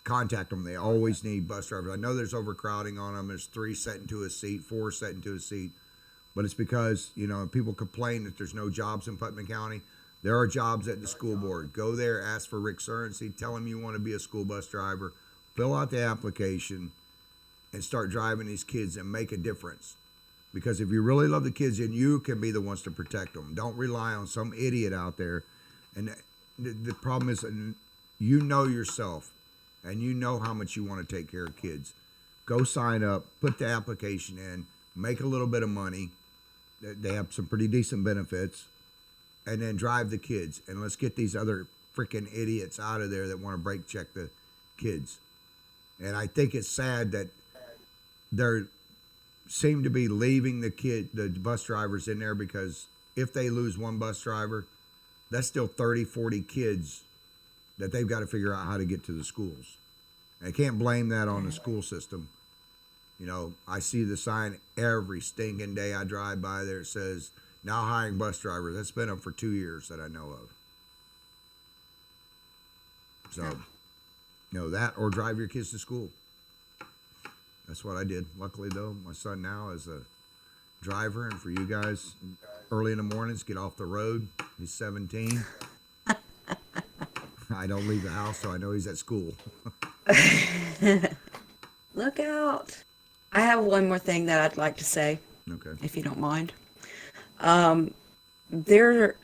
contact them. They always need bus drivers. I know there's overcrowding on them. There's 3 set into a seat, 4 set into a seat. But it's because, you know, people complain that there's no jobs in Putnam County. There are jobs at the school board. Go there, ask for Rick Surrency, tell him you want to be a school bus driver, fill out the application, and start driving these kids and make a difference. Because if you really love the kids, then you can be the ones to protect them. Don't rely on some idiot out there. And the problem is, you know yourself, and you know how much you want to take care of kids. Go sign up, put the application in, make a little bit of money. They have some pretty decent benefits. And then drive the kids. And let's get these other freaking idiots out of there that want to brake check the kids. And I think it's sad that they seem to be leaving the bus drivers in there, because if they lose one bus driver, that's still 30, 40 kids that they've got to figure out how to get to the schools. And I can't blame that on the school system. You know, I see the sign every stinking day I drive by there. It says, now hiring bus drivers. That's been up for 2 years that I know of. So, you know, that or drive your kids to school. That's what I did. Luckily, though, my son now is a driver, and for you guys, early in the mornings, get off the road. He's 17. I don't leave the house, so I know he's at school. Look out. I have one more thing that I'd like to say, Okay. if you don't mind. There,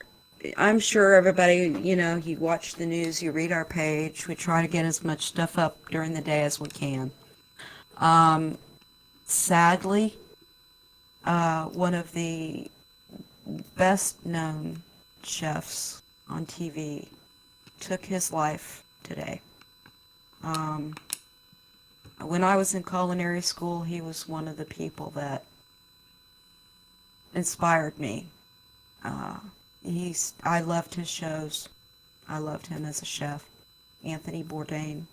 I'm sure everybody, you watch the news, you read our page. We try to get as much stuff up during the day as we can. Sadly, one of the best known chefs on TV took his life today. When I was in culinary school, he was one of the people that inspired me. I loved his shows. I loved him as a chef. Anthony Bourdain.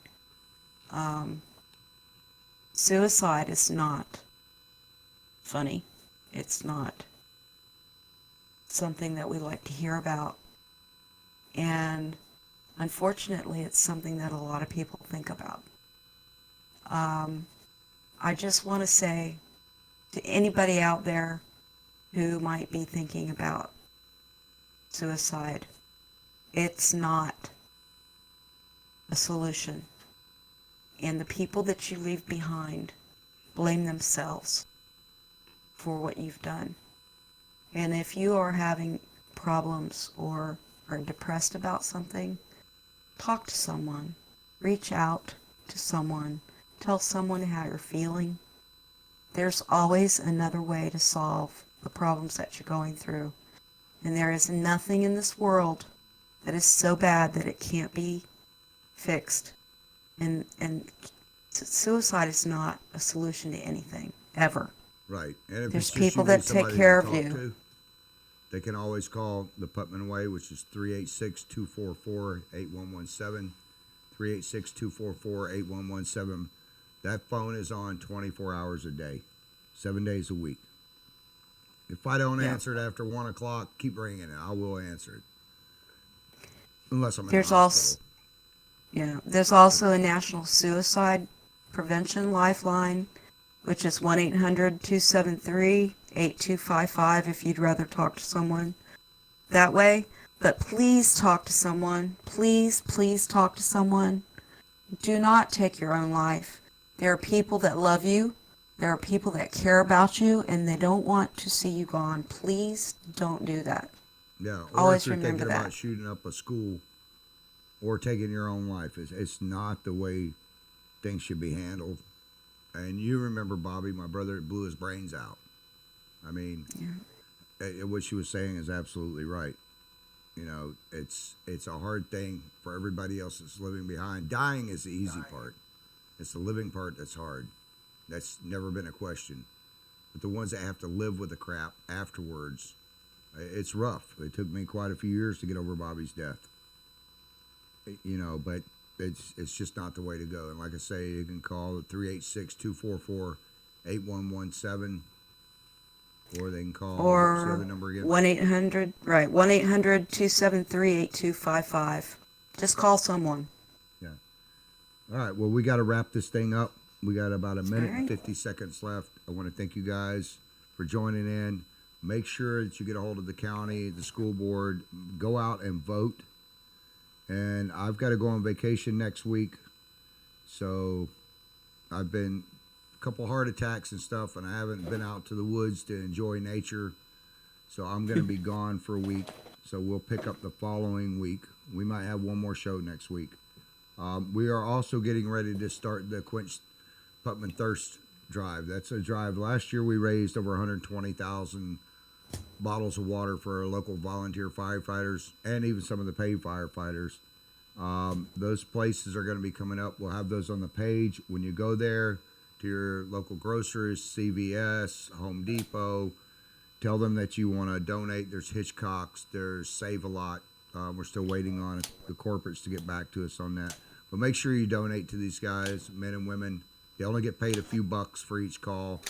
Suicide is not funny. It's not something that we like to hear about. And unfortunately, it's something that a lot of people think about. I just want to say to anybody out there who might be thinking about suicide, it's not a solution. And the people that you leave behind blame themselves for what you've done. And if you are having problems or are depressed about something, talk to someone. Reach out to someone. Tell someone how you're feeling. There's always another way to solve the problems that you're going through. And there is nothing in this world that is so bad that it can't be fixed. And suicide is not a solution to anything, ever. Right. And if There's it's just people you need that take somebody care to of talk you. to, they can always call the Putnam Way, which is 386-244-8117. 386-244-8117. That phone is on 24 hours a day, 7 days a week. If I don't answer it after 1 o'clock, keep ringing it. I will answer it. Unless I'm in There's the hospital. There's also a National Suicide Prevention Lifeline, which is 1-800-273-8255 if you'd rather talk to someone that way. But please talk to someone. Please, please talk to someone. Do not take your own life. There are people that love you. There are people that care about you, and they don't want to see you gone. Please don't do that. Yeah, or Always if you're remember thinking about that. shooting up a school or taking your own life, it's not the way things should be handled. And you remember Bobby, my brother, that blew his brains out. I mean, what she was saying is absolutely right. You know, it's a hard thing for everybody else that's living behind. Dying is the easy part. It's the living part that's hard. That's never been a question. But the ones that have to live with the crap afterwards, it's rough. It took me quite a few years to get over Bobby's death. You know, but it's just not the way to go. And like I say, you can call the 386-244-8117, or they can call what's the Or other number again? 1-800-273-8255. Just call someone. Yeah. All right. Well, we got to wrap this thing up. We got about a minute and right. 50 seconds left. I want to thank you guys for joining in. Make sure that you get a hold of the county, the school board. Go out and vote. And I've got to go on vacation next week. So I've been a couple heart attacks and stuff, and I haven't been out to the woods to enjoy nature. So I'm going to be gone for a week. So we'll pick up the following week. We might have one more show next week. We are also getting ready to start the Quench Putnam Thirst Drive. That's a drive. Last year we raised over 120,000 bottles of water for our local volunteer firefighters and even some of the paid firefighters. Those places are going to be coming up. We'll have those on the page. When you go there to your local grocers, CVS, Home Depot, tell them that you want to donate. There's Hitchcock's, there's Save a Lot. We're still waiting on the corporates to get back to us on that. But make sure you donate to these guys, men and women. They only get paid a few bucks for each call.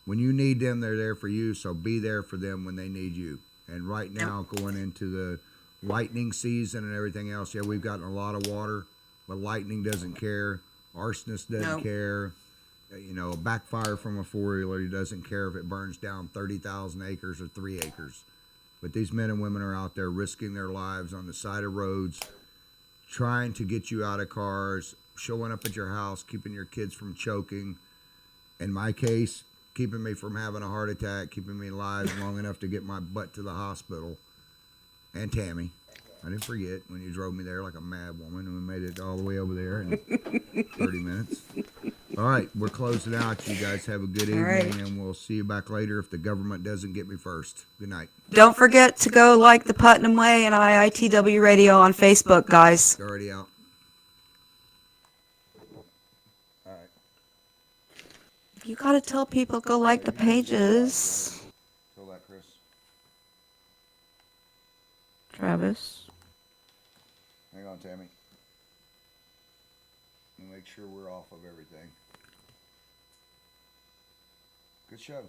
When you need them, they're there for you, so be there for them when they need you. And right now, going into the lightning season and everything else, we've gotten a lot of water, but lightning doesn't care. Arsonist doesn't care. you know, a backfire from a four-wheeler, he doesn't care if it burns down 30,000 acres or 3 acres. But these men and women are out there risking their lives on the side of roads, trying to get you out of cars, showing up at your house, keeping your kids from choking. In my case, keeping me from having a heart attack, keeping me alive long enough to get my butt to the hospital. And Tammy, I didn't forget when you drove me there like a mad woman, and we made it all the way over there in 30 minutes. All right, we're closing out. You guys have a good evening, right. and we'll see you back later if the government doesn't get me first. Good night. Don't forget to go like the Putnam Way and IITW Radio on Facebook, guys. You're already out. All right. You gotta tell people go like the pages. Tell that, Chris. Travis. Hang on, Tammy. Let me make sure we're off of everything. Good show.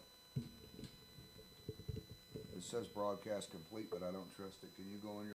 It says broadcast complete, but I don't trust it. Can you go on your